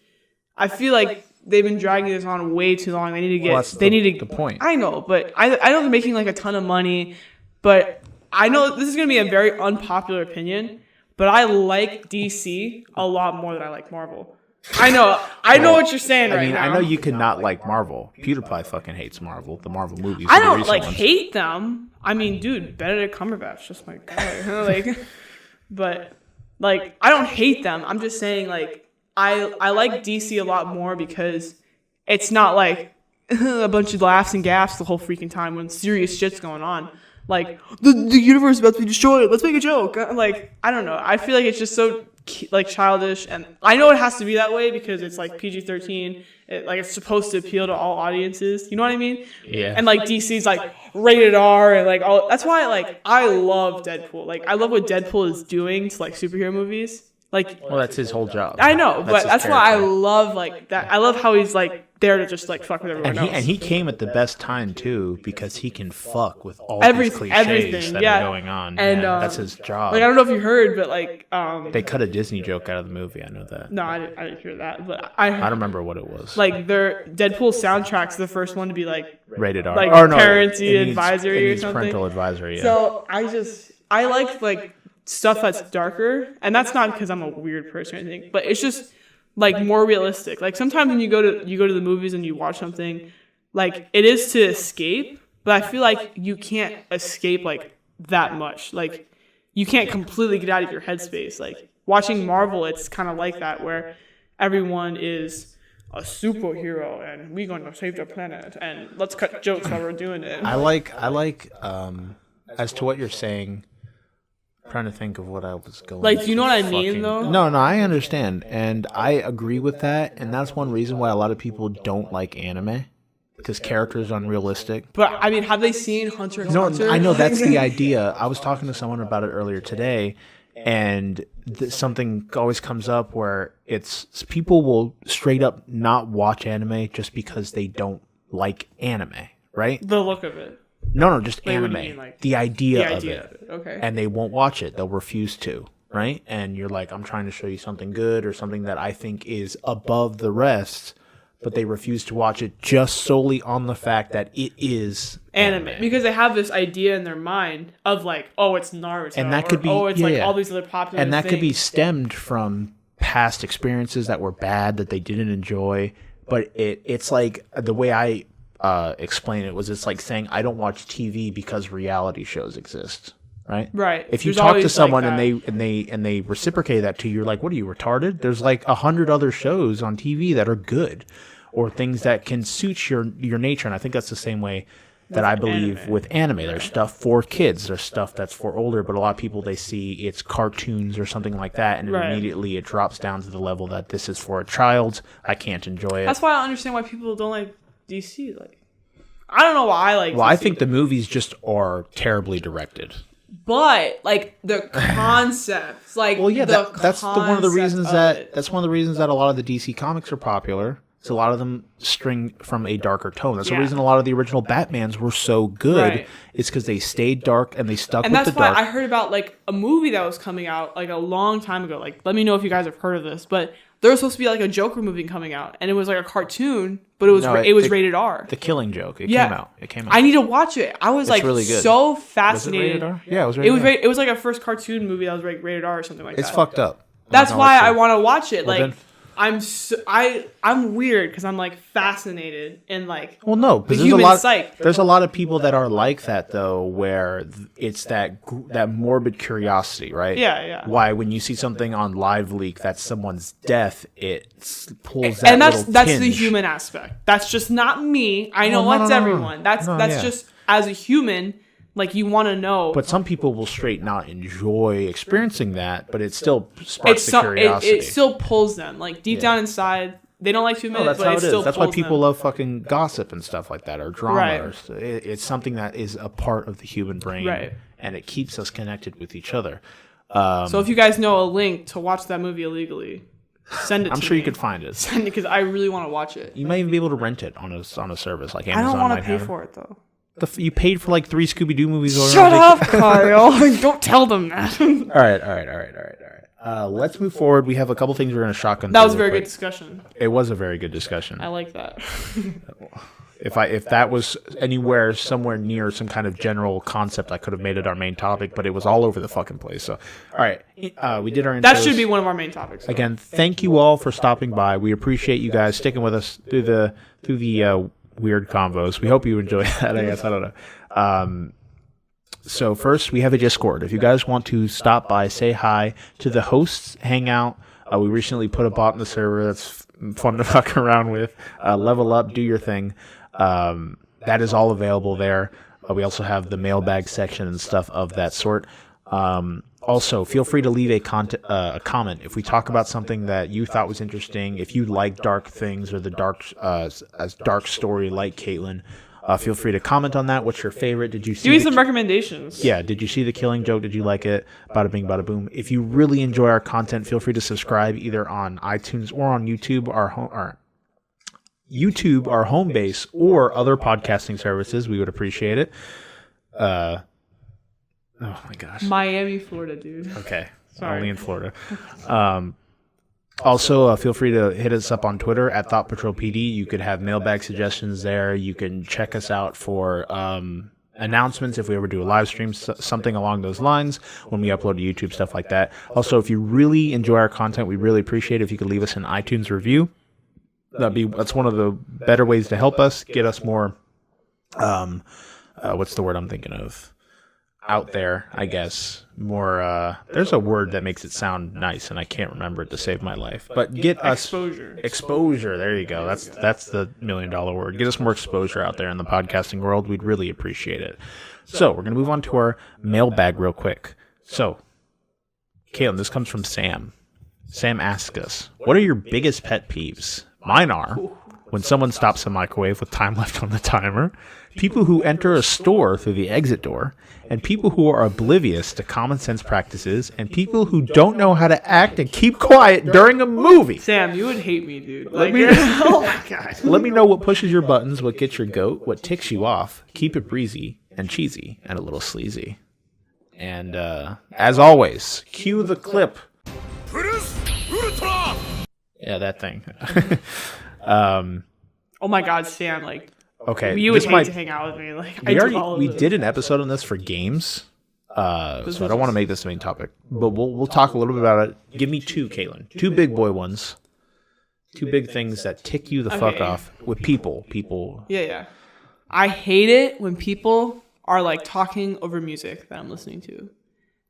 I feel like they've been dragging this on way too long. They need to get the point. I know, but I know they're making like a ton of money. But I know this is going to be a very unpopular opinion, but I like DC a lot more than I like Marvel. I know what you're saying right now. I know you could not like Marvel. PewDiePie fucking hates Marvel, the Marvel movies. I don't hate them. I mean, dude, Benedict Cumberbatch, just my guy. But I don't hate them. I'm just saying, like, I like DC a lot more because it's not like a bunch of laughs and gaffs the whole freaking time when serious shit's going on. Like, the universe is about to be destroyed. Let's make a joke. Like, I don't know. I feel like it's just so, like, childish. And I know it has to be that way because it's, like, PG-13. It's supposed to appeal to all audiences. You know what I mean? Yeah. And, like, DC's, like, rated R and, like, all. That's why, like, I love Deadpool. Like, I love what Deadpool is doing to, like, superhero movies. Like, well, that's his whole job. I know, but that's why I love, like, that. I love how he's, like, there to just, like, fuck with everyone else. And he came at the best time, too, because he can fuck with all these cliches that are going on. And that's his job. Like, I don't know if you heard, but, like... they cut a Disney joke out of the movie, I know that. No, I didn't hear that, but I don't remember what it was. Like, their Deadpool soundtrack's the first one to be, like... rated R. Like, parenty advisory or something. Parental advisory, yeah. So, I like stuff that's darker, and that's not because I'm a weird person or anything, but it's just like more realistic. Like sometimes when you go to the movies and you watch something, like it is to escape, but I feel like you can't escape like that much. Like you can't completely get out of your headspace. Like watching Marvel, it's kind of like that where everyone is a superhero and we're going to save the planet and let's cut jokes while we're doing it. I like as to what you're saying. Trying to think of what I was going. Like, do you know what I mean, though? No, I understand, and I agree with that, and that's one reason why a lot of people don't like anime, because characters are unrealistic. But I mean, have they seen Hunter x Hunter? No, I know that's the idea. I was talking to someone about it earlier today, and something always comes up where it's people will straight up not watch anime just because they don't like anime, right? The look of it. No, just anime. Mean, like, the idea of it. Okay. And they won't watch it. They'll refuse to, right? And you're like, I'm trying to show you something good or something that I think is above the rest, but they refuse to watch it just solely on the fact that it is anime. Because they have this idea in their mind of like, oh, it's Naruto. And that could be, it's like all these other popular and that things. Could be stemmed from past experiences that were bad that they didn't enjoy. But it's like the way I explain it was it's like saying I don't watch TV because reality shows exist, right? Right. If you talk to someone like and they reciprocate that to you, you're like, what are you, retarded? There's like 100 other shows on TV that are good or things that can suit your nature. And I think that's the same way that I believe with anime. There's stuff for kids. There's stuff that's for older, but a lot of people, they see it's cartoons or something like that, and immediately it drops down to the level that this is for a child. I can't enjoy it. That's why I understand why people don't like DC. Like, I don't know why I like DC. I think the movies just are terribly directed. But like the concepts, like that's one of the reasons that a lot of the DC comics are popular. So a lot of them string from a darker tone. That's the reason a lot of the original Batmans were so good. Right. It's because they stayed dark and they stuck with the dark. And that's why I heard about like a movie that was coming out like a long time ago. Like, let me know if you guys have heard of this. But there was supposed to be like a Joker movie coming out, and it was like a cartoon, but it was rated R. The Killing Joke. It came out. I need to watch it. I was like really so fascinated. Was it rated R? Yeah, it was rated R. It was like a first cartoon movie that was rated R or something like that. It's fucked up. That's why I want to watch it. Well, like. I'm weird because I'm like fascinated in like the human psyche. There's a lot of people that are like that though, where it's that morbid curiosity, right? Yeah. Why when you see something on Live Leak that's someone's death, it pulls that and that's tinge. The human aspect. That's just not me. I know everyone. That's just as a human. Like, you want to know. But some people will straight not enjoy experiencing that, but it still sparks the curiosity. It still pulls them. Like, deep down inside, they don't like to admit it, but it still pulls them. That's why people love fucking gossip and stuff like that, or drama. Right. It's something that is a part of the human brain, and it keeps us connected with each other. So if you guys know a link to watch that movie illegally, send it to me. I'm sure you could find it. Send it, because I really want to watch it. You might even be able to rent it on a service like Amazon. I don't want to pay for it, though. You paid for like 3 Scooby-Doo movies already. Shut up, Kyle. Don't tell them that. All right. Let's move forward. We have a couple things we're going to shotgun. That was a very good discussion. It was a very good discussion. I like that. If that was somewhere near some kind of general concept, I could have made it our main topic, but it was all over the fucking place. So, all right. We did our intros. That should be one of our main topics. Though. Again, thank you all for stopping by. We appreciate you guys sticking with us through the weird convos. We hope you enjoy that. I guess I don't know. So first, we have a Discord. If you guys want to stop by, say hi to the hosts, hang out. We recently put a bot in the server that's fun to fuck around with. Level up, do your thing. That is all available there. We also have the mailbag section and stuff of that sort. Also, feel free to leave a comment if we talk about something that you thought was interesting. If you like dark things or the dark story like Caitlyn, feel free to comment on that. What's your favorite? Did you see? Give me some recommendations. Yeah. Did you see the Killing Joke? Did you like it? Bada bing, bada boom. If you really enjoy our content, feel free to subscribe either on iTunes or on YouTube, our home base, or other podcasting services. We would appreciate it. Oh my gosh. Miami, Florida, dude. Okay. Sorry. Only in Florida. Also, feel free to hit us up on Twitter at ThoughtPatrolPD. You could have mailbag suggestions there. You can check us out for announcements if we ever do a live stream, something along those lines, when we upload to YouTube, stuff like that. Also, if you really enjoy our content, we really appreciate it if you could leave us an iTunes review. That's one of the better ways to help us, get us more, what's the word I'm thinking of? Out there, I guess. More, there's a word that makes it sound nice, and I can't remember it to save my life. But get us exposure. There you go. That's the $1 million word. Get us more exposure out there in the podcasting world. We'd really appreciate it. So we're gonna move on to our mailbag real quick. So, Caitlyn, this comes from Sam. Sam asks us, "What are your biggest pet peeves?" Mine are when someone stops a microwave with time left on the timer, people who enter a store through the exit door, and people who are oblivious to common sense practices, and people who don't know how to act and keep quiet during a movie. Sam, you would hate me, dude. Oh my god. Let me know what pushes your buttons, what gets your goat, what ticks you off. Keep it breezy and cheesy and a little sleazy. And as always, cue the clip. Yeah, that thing. Oh my god, Sam, like, okay, you would hate to hang out with me. Like, we did an episode on this for games, so I don't want to make this the main topic, but we'll talk a little bit about it. Give me 2, Caitlyn. 2 big boy ones. 2 big things that tick you the fuck off with people. Yeah. I hate it when people are like talking over music that I'm listening to.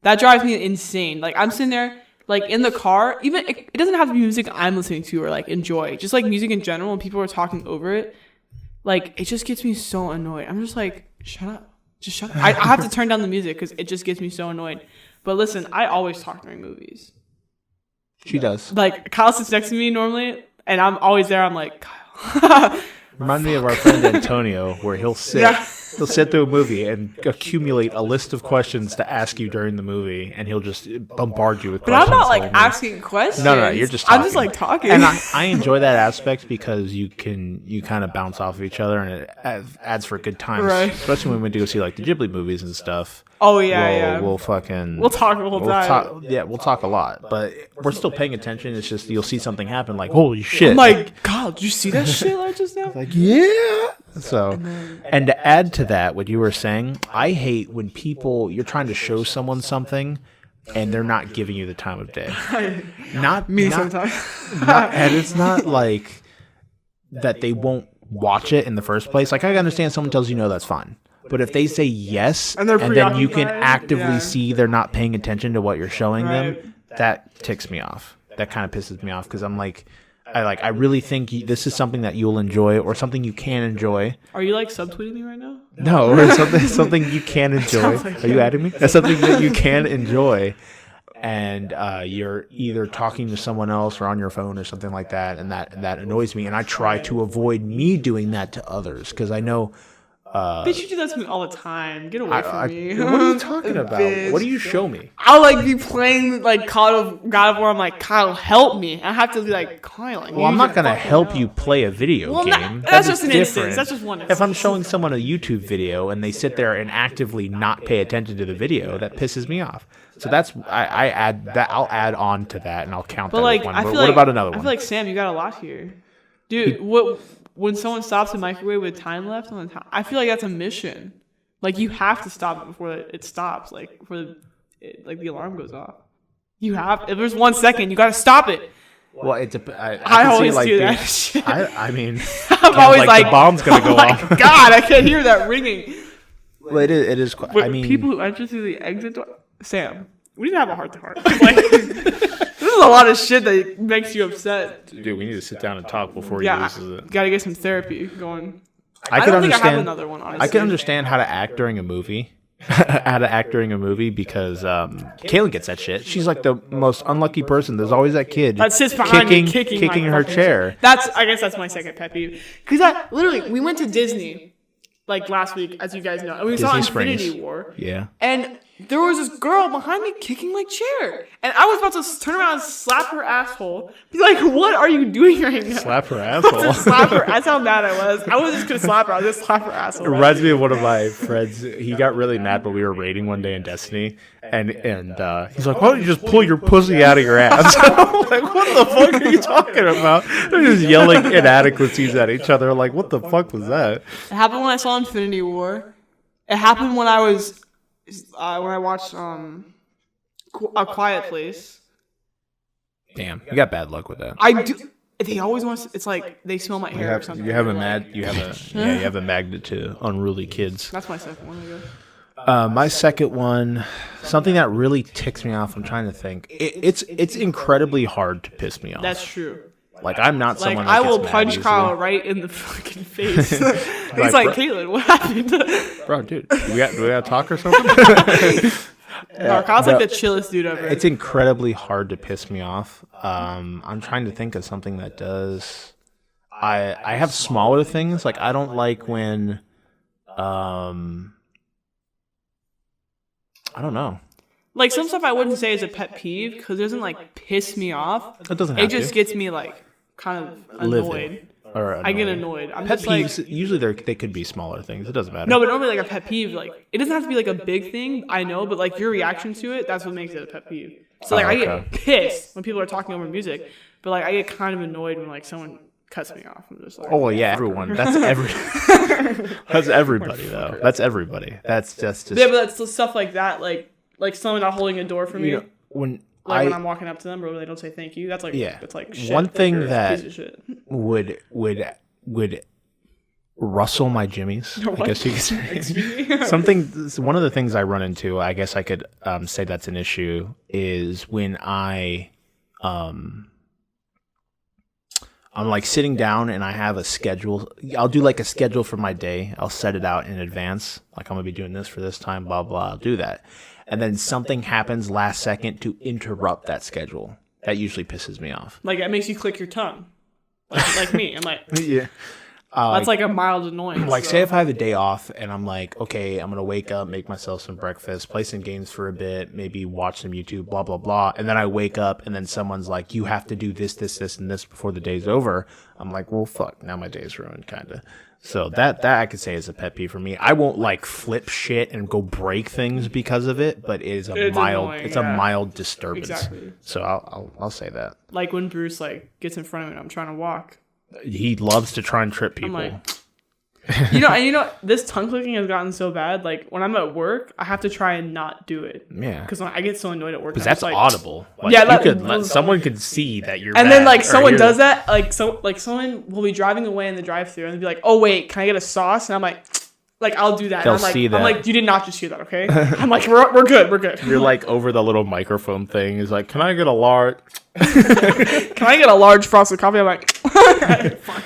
That drives me insane. Like, I'm sitting there, like, in the car, even it doesn't have to be music I'm listening to or like enjoy, just like music in general, and people are talking over it. Like, it just gets me so annoyed. I'm just like, shut up. Just shut up. I have to turn down the music because it just gets me so annoyed. But listen, I always talk during movies. She does. Like, Kyle sits next to me normally, and I'm always there. I'm like, Kyle. Remind me of our friend Antonio, where he'll sit. Yeah. He'll sit through a movie and accumulate a list of questions to ask you during the movie, and he'll just bombard you with questions. But I'm not like asking questions. No, you're just talking. I'm just like talking. And I enjoy that aspect because you kind of bounce off of each other, and it adds for good times. Right. Especially when we do see like the Ghibli movies and stuff. Oh yeah, We'll talk the whole time. We'll talk a lot, but we're still paying attention. It's just you'll see something happen, like holy shit! I'm like, God, did you see that shit like just now? Like, yeah. So, and to add to that, what you were saying, I hate when you're trying to show someone something and they're not giving you the time of day. Sometimes. And it's not like that they won't watch it in the first place. Like, I understand someone tells you no, that's fine. But if they say yes, and then you can actively see they're not paying attention to what you're showing them, that ticks me off. That kind of pisses me off because I'm like, I really think this is something that you'll enjoy or something you can enjoy. Are you like subtweeting me right now? No, or something you can enjoy. Are you adding me? That's something that you can enjoy. And you're either talking to someone else or on your phone or something like that, and that annoys me. And I try to avoid me doing that to others because I know. Bitch, you do that to me all the time. Get away from me. What are you talking about? Bitch. What do you show me? I'll like be playing like God of War. I'm like, Kyle, help me. I have to be like, Kyle. Like, well, I'm not gonna help you play a video game. That's just an instance. That's just one instance. If I'm showing someone a YouTube video and they sit there and actively not pay attention to the video, that pisses me off. So that's I add that. I'll add on to that and I'll count that as one. But what about another one? I feel like Sam, you got a lot here, dude. When someone stops a microwave with time left on the time, I feel like that's a mission. Like, you have to stop it before it stops. Like, before the alarm goes off. You have. If there's 1 second, you got to stop it. Well, I always see, do that shit. I mean, I'm always like, the bomb's gonna go off. God, I can't hear that ringing. Well, it is. I mean, people who enter through the exit door. Sam, we need to have a heart to heart. This is a lot of shit that makes you upset. Dude, we need to sit down and talk before he loses it. Gotta get some therapy going. I don't think I have another one, honestly. I can understand how to act during a movie. Because Caitlyn gets that shit. She's like the most unlucky person. There's always that kid that sits behind me, kicking her chair. I guess that's my second pet peeve. Because literally, we went to Disney like last week, as you guys know, and we saw Infinity War. Yeah. And there was this girl behind me kicking my chair. And I was about to turn around and slap her asshole. Be like, what are you doing right now? Slap her asshole? Slap her. That's how mad I was. I wasn't just going to slap her. I was just slap her asshole. It reminds me of one of my friends. He got really mad when we were raiding one day in Destiny. And he's like, why don't you just pull your pussy out of your ass? I'm like, what the fuck are you talking about? They're just yelling inadequacies at each other. Like, what the fuck was that? It happened when I saw Infinity War. It happened when I was... when I watched A Quiet Place. Damn, you got bad luck with that. I do. They always want to, it's like they smell my hair or something. You have a magnet to unruly kids. That's my second one, I guess. My second one, something that really ticks me off. I'm trying to think. It's incredibly hard to piss me off. That's true. Like, I'm not someone that I gets will punch Kyle right in the fucking face. He's like, Caitlyn, what happened? Bro, dude, do we got to talk or something? Kyle's like the chillest dude ever. It's incredibly hard to piss me off. I'm trying to think of something that does. I have smaller things. Like, I don't like when, I don't know. Like, some stuff I wouldn't say is a pet peeve because it doesn't like piss me off. It doesn't. It just gets me like kind of annoyed. I get annoyed. I'm pet just peeves, like, usually they could be smaller things. It doesn't matter. No, but normally like a pet peeve, like it doesn't have to be like a big thing. I know, but like your reaction to it, that's what makes it a pet peeve. So like I get pissed when people are talking over music, but like I get kind of annoyed when like someone cuts me off. I'm just like, oh well, yeah, everyone. That's that's everybody though. That's everybody. That's just yeah, but that's the stuff like that, like someone not holding a door for me. You know, when I'm walking up to them, or they don't say thank you. That's like it's like shit. One thing that would rustle my jimmies. I guess you could say. One of the things I run into, I guess I could say that's an issue, is when I I'm like sitting down and I have a schedule. I'll do like a schedule for my day. I'll set it out in advance. Like I'm going to be doing this for this time, blah, blah. I'll do that. And then something happens last second to interrupt that schedule. That usually pisses me off. Like it makes you click your tongue. Like me. I'm like, yeah. That's like a mild annoyance. Like, say if I have a day off and I'm like, okay, I'm going to wake up, make myself some breakfast, play some games for a bit, maybe watch some YouTube, blah, blah, blah. And then I wake up and then someone's like, you have to do this, this, this, and this before the day's over. I'm like, well, fuck, now my day's ruined, kind of. So that I could say is a pet peeve for me. I won't like flip shit and go break things because of it, but it is a mild disturbance. Exactly. So I'll say that. Like when Bruce like gets in front of me and I'm trying to walk. He loves to try and trip people. I'm like, you know, this tongue clicking has gotten so bad. Like when I'm at work, I have to try and not do it. Yeah, because I get so annoyed at work. Because that's like, audible. Like, yeah, someone could see that you're. And then like someone does that, like someone will be driving away in the drive-thru and they'll be like, "Oh wait, can I get a sauce?" And I'm like, I'll do that. They'll and I'm see that. I'm like, you did not just hear that, okay? I'm like, we're good. You're like over the little microphone thing. Is like, can I get a large? Can I get a large frosted coffee? I'm like, fuck.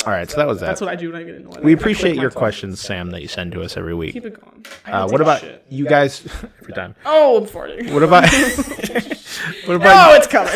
All right, so that was that. That's what I do when I get annoyed. We appreciate your questions, Sam, that you send to us every week. Keep it going. What about you guys? Every time. Oh, I'm farting. What about? Oh, it's coming.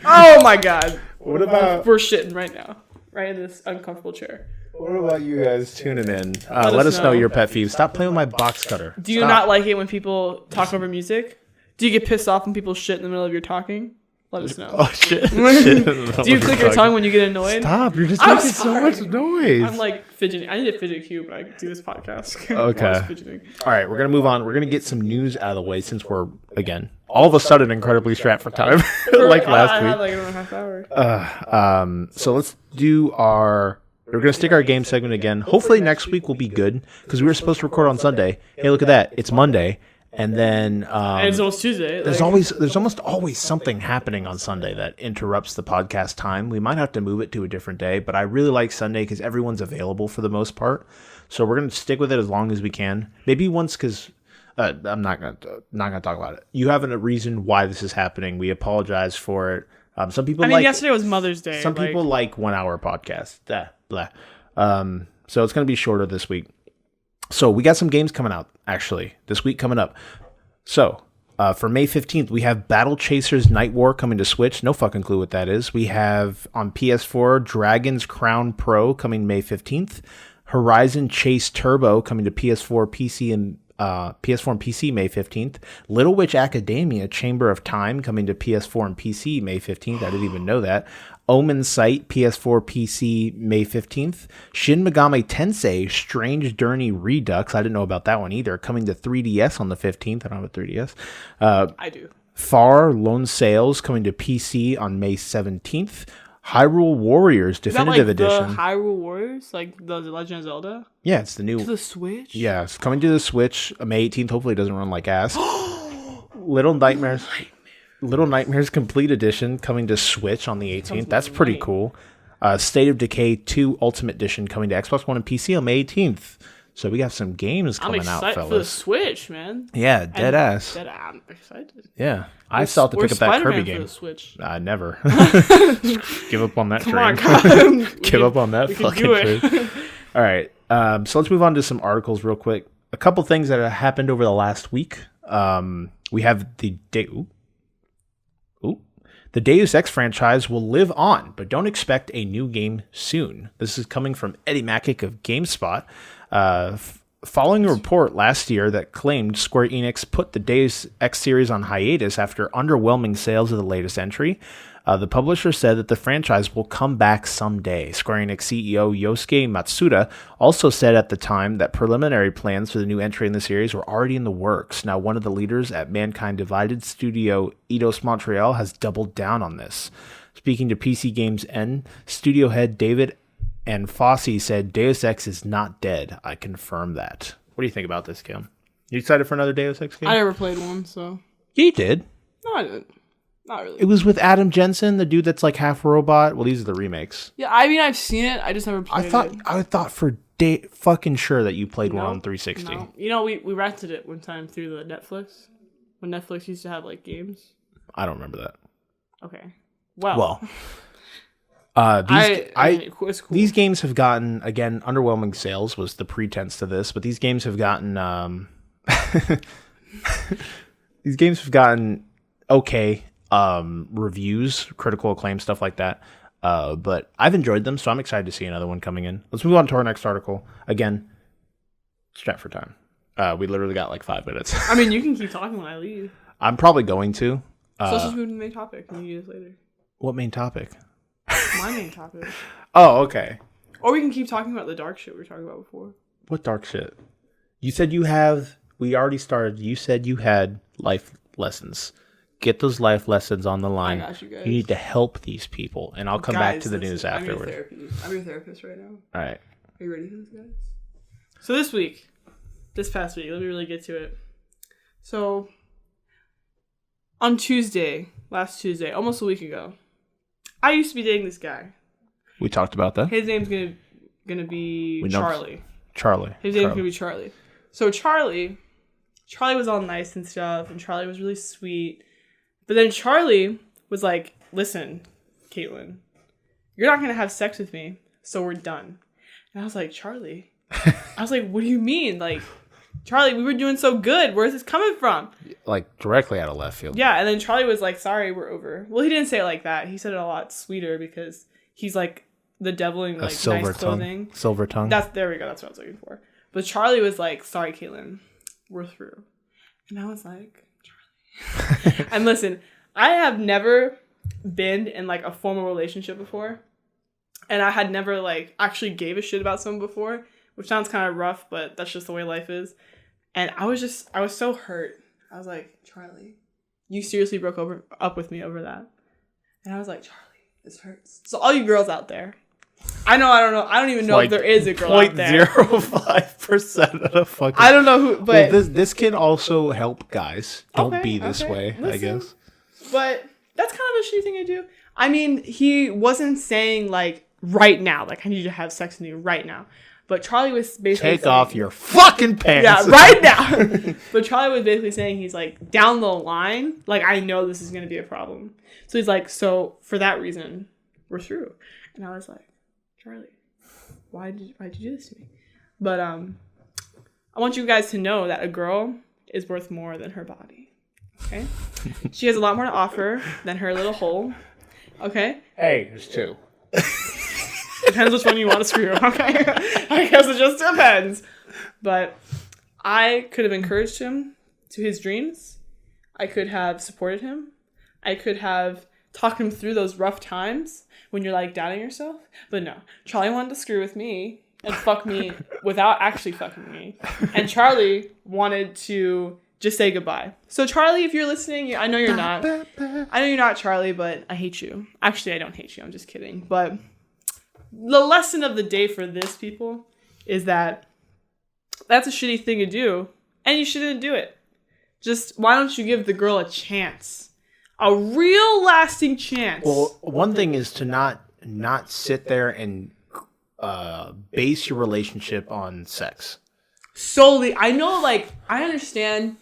Oh my god. What about? We're shitting right now, right in this uncomfortable chair. What about you guys tuning in? Let us know your pet peeves. Stop playing with my box cutter. Do you not like it when people talk over music? Do you get pissed off when people shit in the middle of your talking? Let us know. Oh, shit. Do you click your tongue when you get annoyed? Stop. You're just making so much noise. I'm like fidgeting. I need a fidget cube when I do this podcast. Okay. All right. We're going to move on. We're going to get some news out of the way since we're, again, all of a sudden incredibly strapped for time. Like last week. I had like 1.5 hours. So let's do our... We're going to stick our game segment again. Hopefully next week will be good because we were supposed to record on Sunday. Hey, look at that. It's Monday. And then and it's almost Tuesday. There's almost always something happening on Sunday that interrupts the podcast time. We might have to move it to a different day, but I really like Sunday because everyone's available for the most part. So we're going to stick with it as long as we can. Maybe once because I'm not going to talk about it. You have a reason why this is happening. We apologize for it. Some people yesterday was Mother's Day. Some people like 1 hour podcasts. Blah. So it's going to be shorter this week. So we got some games coming out, actually, this week coming up. So for May 15th, we have Battle Chasers Night War coming to Switch. No fucking clue what that is. We have on PS4 Dragon's Crown Pro coming May 15th. Horizon Chase Turbo coming to PS4, PC, and PC May 15th. Little Witch Academia Chamber of Time coming to PS4 and PC May 15th. I didn't even know that. Omen Sight PS4 PC May 15th. Shin Megami Tensei Strange Journey Redux. I didn't know about that one either. Coming to 3DS on the 15th. I don't have a 3DS. I do. Far Lone Sails coming to PC on May 17th. Hyrule Warriors Definitive Edition. The Hyrule Warriors, like the Legend of Zelda. Yeah, it's the new. To the Switch. Yeah, it's coming to the Switch May 18th. Hopefully, it doesn't run like ass. Little Nightmares Complete Edition coming to Switch on the 18th. That's pretty cool. State of Decay 2 Ultimate Edition coming to Xbox One and PC on May 18th. So we got some games coming out, fellas. I'm excited for the Switch, man. Yeah, dead ass. I'm excited. Yeah, I still have to pick up that Kirby game. For the Switch? Never. Give up on that train. Come on, Give up on that fucking train. All right, so let's move on to some articles real quick. A couple things that have happened over the last week. We have the Deus Ex franchise will live on, but don't expect a new game soon. This is coming from Eddie Makic of GameSpot. Following a report last year that claimed Square Enix put the Deus Ex series on hiatus after underwhelming sales of the latest entry, the publisher said that the franchise will come back someday. Square Enix CEO Yosuke Matsuda also said at the time that preliminary plans for the new entry in the series were already in the works. Now, one of the leaders at Mankind Divided studio Eidos Montreal has doubled down on this. Speaking to PC Games N, studio head David and Fossey said Deus Ex is not dead. I confirm that. What do you think about this, Kim? You excited for another Deus Ex game? I never played one, so. You did. No, I didn't. Not really. It was with Adam Jensen, the dude that's like half a robot. Well, these are the remakes. Yeah, I mean, I've seen it. I just never played it. I thought for fucking sure that you played one on 360. No. You know, we rented it one time through the Netflix. When Netflix used to have, like, games. I don't remember that. Okay. These games have gotten, again, underwhelming sales was the pretense to this, but these games have gotten okay reviews, critical acclaim, stuff like that. But I've enjoyed them, so I'm excited to see another one coming in. Let's move on to our next article. Again, strap for time. We literally got like 5 minutes. I mean, you can keep talking when I leave. I'm probably going to. So let's just move to the main topic and you do this later. What main topic? My main topic. Oh, okay. Or we can keep talking about the dark shit we were talking about before. What dark shit? You said you have... We already started. You said you had life lessons. Get those life lessons on the line. I got you guys. You need to help these people, and I'll come back to the news afterwards. I'm your therapist right now. All right. Are you ready for this, guys? So this past week, let me really get to it. So on last Tuesday, almost a week ago, I used to be dating this guy. We talked about that. His name's gonna be Charlie. His name's gonna be Charlie. So Charlie was all nice and stuff, and Charlie was really sweet. But then Charlie was like, "Listen, Caitlyn, you're not gonna have sex with me, so we're done." And I was like, "Charlie," I was like, "What do you mean, like?" Charlie, we were doing so good. Where's this coming from? Like, directly out of left field. Yeah, and then Charlie was like, "Sorry, we're over." Well, he didn't say it like that. He said it a lot sweeter because he's like the devil in like nice clothing. Silver tongue. There we go. That's what I was looking for. But Charlie was like, "Sorry, Caitlyn, we're through." And I was like, Charlie. And listen, I have never been in like a formal relationship before. And I had never like actually gave a shit about someone before, which sounds kind of rough, but that's just the way life is. And I was so hurt. I was like, "Charlie, you seriously broke up with me over that?" And I was like, "Charlie, this hurts." So all you girls out there, I don't even know like if there is a girl out there. 0.05% of the fucking... I don't know who, but... Well, this can also help guys. Don't be this way, listen, I guess. But that's kind of a shitty thing to do. I mean, he wasn't saying, like, right now. Like, I need to have sex with you right now. But Charlie was basically Take off your fucking pants. Yeah, right now. But Charlie was basically saying he's like, down the line, like, I know this is going to be a problem. So he's like, so for that reason, we're through. And I was like, Charlie, why'd you do this to me? But I want you guys to know that a girl is worth more than her body. Okay? She has a lot more to offer than her little hole. Okay? Hey, there's two. Depends which one you want to screw, okay? I guess it just depends. But I could have encouraged him to his dreams. I could have supported him. I could have talked him through those rough times when you're like doubting yourself. But no, Charlie wanted to screw with me and fuck me without actually fucking me. And Charlie wanted to just say goodbye. So Charlie, if you're listening, I know you're not. I know you're not, Charlie, but I hate you. Actually, I don't hate you. I'm just kidding. But the lesson of the day for this, people, is that that's a shitty thing to do, and you shouldn't do it. Just, why don't you give the girl a chance? A real lasting chance. Well, one thing is to not sit there and base your relationship on sex. Solely. I know, like, I understand.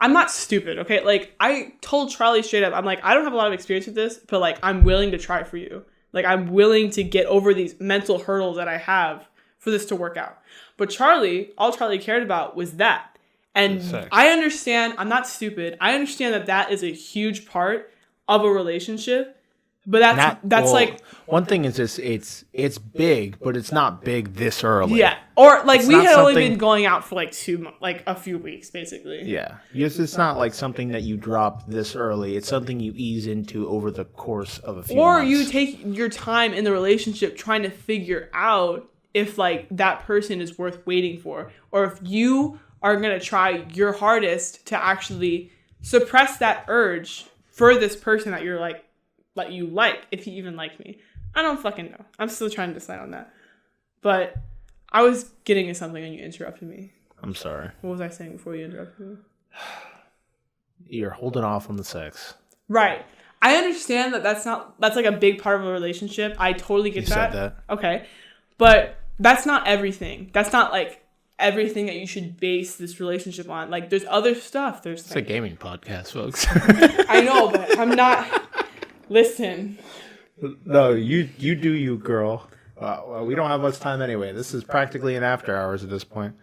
I'm not stupid, okay? Like, I told Charlie straight up, I'm like, I don't have a lot of experience with this, but, like, I'm willing to try for you. Like, I'm willing to get over these mental hurdles that I have for this to work out. But Charlie, all Charlie cared about was that. And I understand, I'm not stupid. I understand that that is a huge part of a relationship. But that's like... One thing is it's big, but it's not big this early. Yeah. Or, like, we had only been going out for, like, a few weeks, basically. Yeah. It's not, like, something that you drop this early. It's something you ease into over the course of a few months. Or you take your time in the relationship trying to figure out if, like, that person is worth waiting for. Or if you are going to try your hardest to actually suppress that urge for this person that you're, like, that you like, if he even liked me. I don't fucking know. I'm still trying to decide on that. But I was getting at something and you interrupted me. I'm sorry. What was I saying before you interrupted me? You're holding off on the sex. Right. I understand that's like a big part of a relationship. I totally get that. You said that. Okay. But that's not everything. That's not like everything that you should base this relationship on. Like, there's other stuff. It's a gaming podcast, folks. I know, but I'm not. Listen. No, you do you, girl. Well, we don't have much time anyway. This is practically an after hours at this point.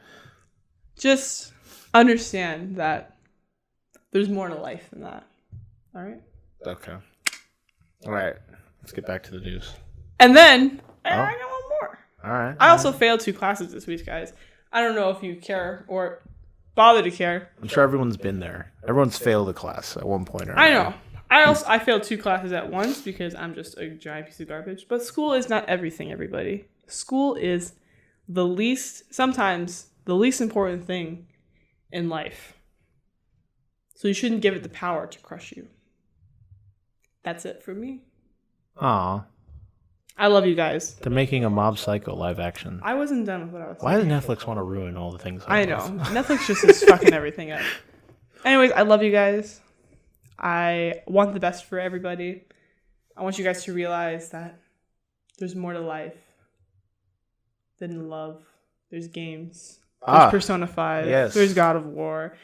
Just understand that there's more to life than that. All right? Okay. All right. Let's get back to the news. And then, I got one more. All right. I also failed 2 classes this week, guys. I don't know if you care or bother to care. I'm sure everyone's been there. Everyone's failed a class at one point or another. I know. I failed 2 classes at once because I'm just a giant piece of garbage. But school is not everything, everybody. School is sometimes the least important thing in life. So you shouldn't give it the power to crush you. That's it for me. Aw. I love you guys. They're making a Mob Psycho live action. I wasn't done with what I was saying. Why does Netflix want to ruin all the things I know. Netflix just is fucking everything up. Anyways, I love you guys. I want the best for everybody. I want you guys to realize that there's more to life than love. There's games. There's Persona 5. Yes. There's God of War.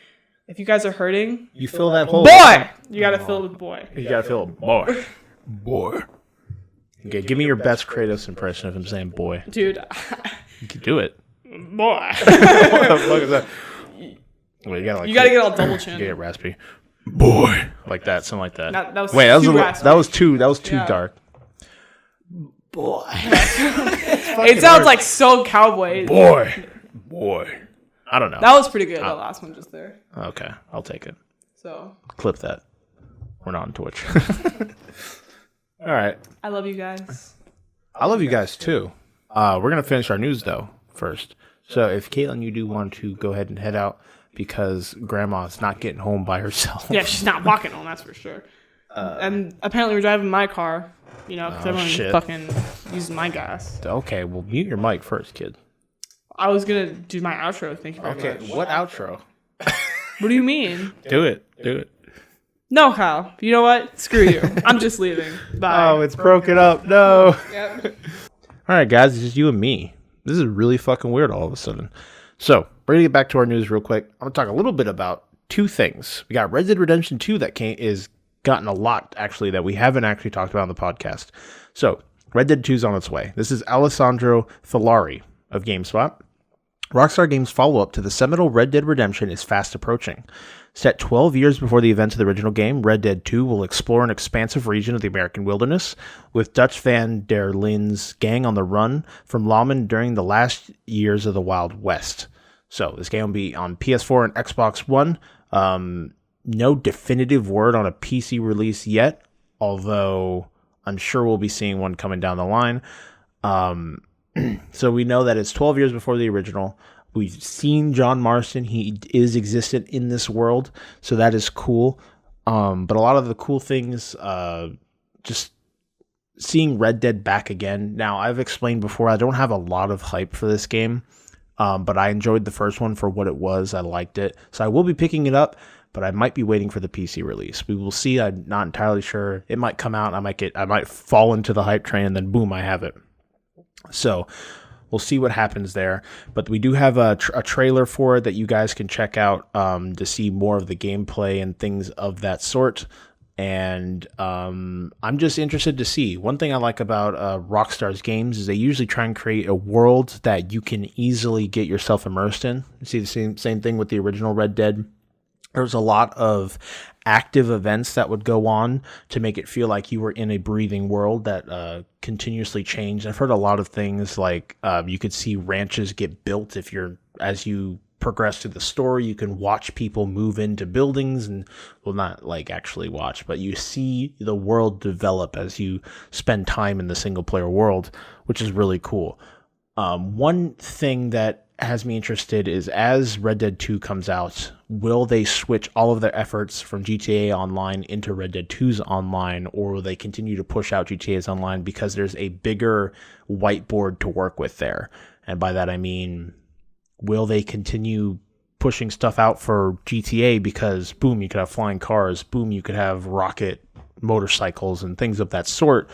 If you guys are hurting, you fill that hole. Boy! You gotta fill it with boy. You gotta fill it boy. Boy. Okay, give me your best Kratos impression of him saying boy. Dude. You can do it. Boy. What the fuck is that? Wait, you gotta get all double chin. Get raspy. Boy. Like that, something like that. That was too dark. Boy. It sounds like so cowboy. Boy. I don't know. That was pretty good, the last one just there. Okay, I'll take it. So. Clip that. We're not on Twitch. All right. I love you guys. I love you guys too. We're going to finish our news though first. So if Caitlyn, you do want to go ahead and head out because Grandma's not getting home by herself. Yeah, she's not walking home, that's for sure. And apparently we're driving my car, because everyone's fucking using my gas. Okay, well mute your mic first, kid. I was going to do my outro. Thank you very much. Okay, what outro? What do you mean? Do it. No, Kyle. You know what? Screw you. I'm just leaving. Bye. Oh, it's broken up. No. Yep. All right, guys. It's just you and me. This is really fucking weird all of a sudden. So, we're going to get back to our news real quick. I'm going to talk a little bit about 2 things. We got Red Dead Redemption 2 that is gotten a lot, actually, that we haven't actually talked about on the podcast. So, Red Dead 2 is on its way. This is Alessandro Filari of GameSpot. Rockstar Games' follow-up to the seminal Red Dead Redemption is fast approaching. Set 12 years before the events of the original game, Red Dead 2 will explore an expansive region of the American wilderness, with Dutch van der Linde's gang on the run from lawmen during the last years of the Wild West. So, this game will be on PS4 and Xbox One. No definitive word on a PC release yet, although I'm sure we'll be seeing one coming down the line. So we know that it's 12 years before the original. We've seen John Marston. He is existent in this world, so that is cool. But a lot of the cool things, just seeing Red Dead back again. Now, I've explained before, I don't have a lot of hype for this game, but I enjoyed the first one for what it was. I liked it. So I will be picking it up, but I might be waiting for the PC release. We will see. I'm not entirely sure. It might come out. I might fall into the hype train, and then boom, I have it. So we'll see what happens there. But we do have a trailer for it that you guys can check out to see more of the gameplay and things of that sort. And I'm just interested to see. One thing I like about Rockstar's games is they usually try and create a world that you can easily get yourself immersed in. You see the same thing with the original Red Dead. There's a lot of active events that would go on to make it feel like you were in a breathing world that continuously changed. I've heard a lot of things like you could see ranches get built as you progress through the story. You can watch people move into buildings and, well, not like actually watch, but you see the world develop as you spend time in the single player world, which is really cool. One thing that has me interested is as Red Dead 2 comes out, will they switch all of their efforts from GTA Online into Red Dead 2's Online, or will they continue to push out GTA's Online because there's a bigger whiteboard to work with there? And by that I mean, will they continue pushing stuff out for GTA because, boom, you could have flying cars, boom, you could have rocket motorcycles and things of that sort?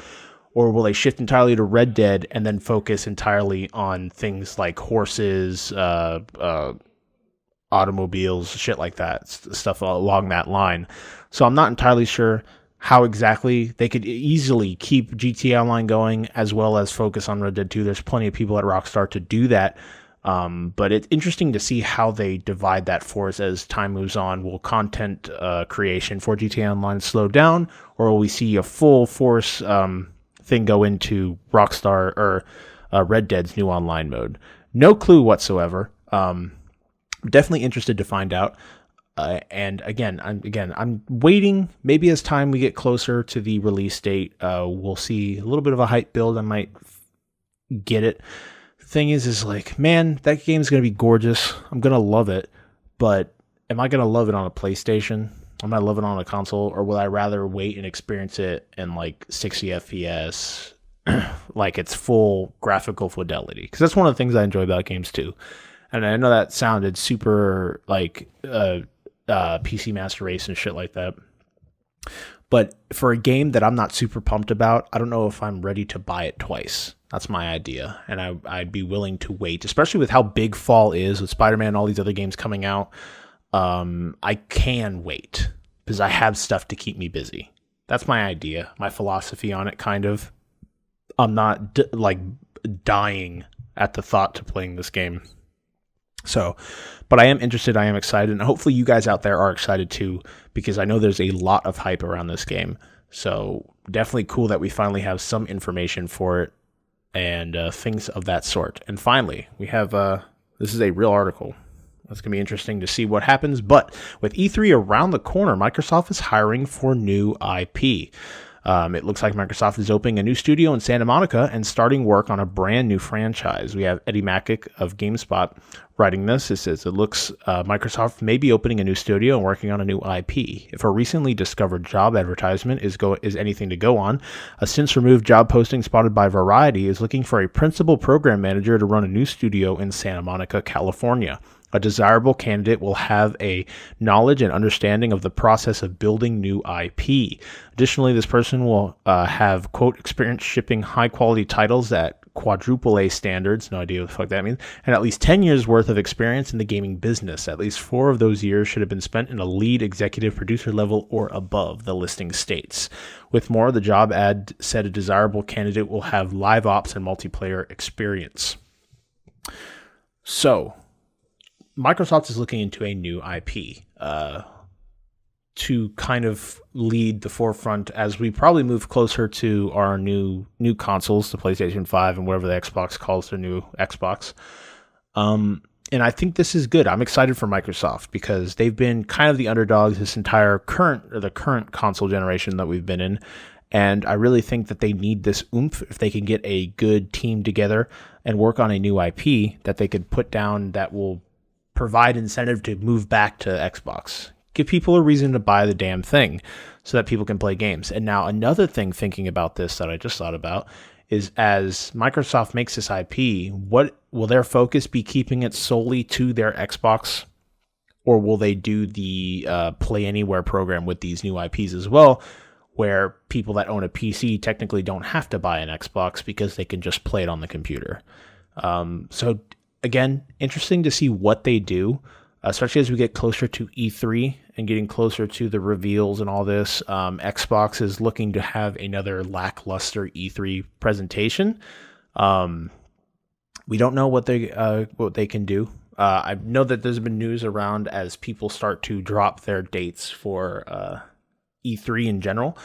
Or will they shift entirely to Red Dead and then focus entirely on things like horses, automobiles, shit like that, stuff along that line. So I'm not entirely sure how exactly they could easily keep GTA Online going as well as focus on Red Dead 2. There's plenty of people at Rockstar to do that. But it's interesting to see how they divide that force as time moves on. Will content creation for GTA Online slow down, or will we see a full force thing go into Rockstar or Red Dead's new online mode? No clue whatsoever. Definitely interested to find out. And I'm waiting. Maybe as time we get closer to the release date, we'll see a little bit of a hype build. I might get it. Thing is like, man, that game's gonna be gorgeous. I'm gonna love it, but am I gonna love it on a PlayStation? Am I love it on a console, or will I rather wait and experience it in like 60 FPS, like it's full graphical fidelity? Because that's one of the things I enjoy about games too. And I know that sounded super like PC Master Race and shit like that. But for a game that I'm not super pumped about, I don't know if I'm ready to buy it twice. That's my idea. And I'd be willing to wait, especially with how big fall is with Spider-Man and all these other games coming out. I can wait because I have stuff to keep me busy. That's my idea, my philosophy on it, kind of. I'm not dying at the thought to playing this game. So, but I am interested, I am excited, and hopefully you guys out there are excited too, because I know there's a lot of hype around this game. So definitely cool that we finally have some information for it and things of that sort. And finally, we have, this is a real article. It's going to be interesting to see what happens, but with E3 around the corner, Microsoft is hiring for new IP. It looks like Microsoft is opening a new studio in Santa Monica and starting work on a brand new franchise. We have Eddie Macick of GameSpot writing this. It says it looks Microsoft may be opening a new studio and working on a new IP. If a recently discovered job advertisement is anything to go on, a since removed job posting spotted by Variety is looking for a principal program manager to run a new studio in Santa Monica, California. A desirable candidate will have a knowledge and understanding of the process of building new IP. Additionally, this person will have, quote, experience shipping high-quality titles at quadruple A standards, no idea what the fuck that means, and at least 10 years worth of experience in the gaming business. At least 4 of those years should have been spent in a lead executive producer level or above, the listing states. With more, the job ad said a desirable candidate will have live ops and multiplayer experience. So, Microsoft is looking into a new IP to kind of lead the forefront as we probably move closer to our new consoles, the PlayStation 5 and whatever the Xbox calls their new Xbox. And I think this is good. I'm excited for Microsoft because they've been kind of the underdogs this entire current console generation that we've been in. And I really think that they need this oomph if they can get a good team together and work on a new IP that they could put down that will provide incentive to move back to Xbox. Give people a reason to buy the damn thing so that people can play games. And now another thing thinking about this that I just thought about is as Microsoft makes this IP, what will their focus be keeping it solely to their Xbox? Or will they do the Play Anywhere program with these new IPs as well, where people that own a PC technically don't have to buy an Xbox because they can just play it on the computer? So again, interesting to see what they do, especially as we get closer to E3 and getting closer to the reveals and all this. Xbox is looking to have another lackluster E3 presentation. We don't know what they can do. I know that there's been news around as people start to drop their dates for E3 in general,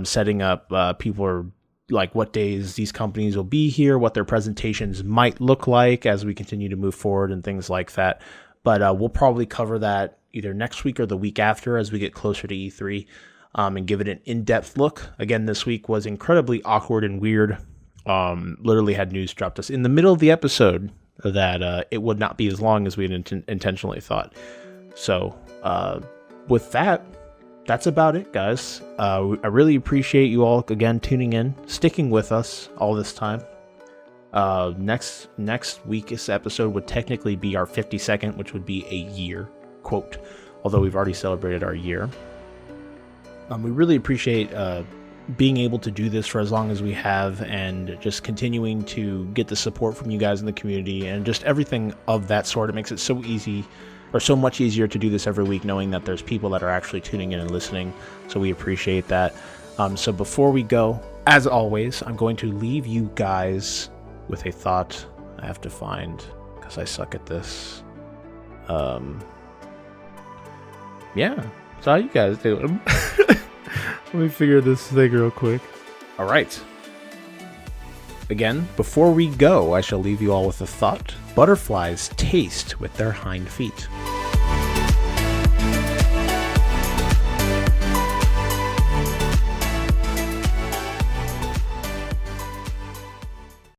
setting up people are like what days these companies will be here, what their presentations might look like as we continue to move forward and things like that. But we'll probably cover that either next week or the week after as we get closer to E3 and give it an in-depth look. Again, this week was incredibly awkward and weird. Literally had news dropped us in the middle of the episode that it would not be as long as we had intentionally thought. So with that, that's about it, guys. I really appreciate you all, again, tuning in, sticking with us all this time. Next week's episode would technically be our 52nd, which would be a year, quote, although we've already celebrated our year. We really appreciate being able to do this for as long as we have, and just continuing to get the support from you guys in the community and just everything of that sort. It makes it so easy, or so much easier, to do this every week, knowing that there's people that are actually tuning in and listening. So we appreciate that. So before we go, as always, I'm going to leave you guys with a thought I have to find because I suck at this. Yeah, that's how you guys do it. Let me figure this thing real quick. All right. Again, before we go, I shall leave you all with a thought. Butterflies taste with their hind feet.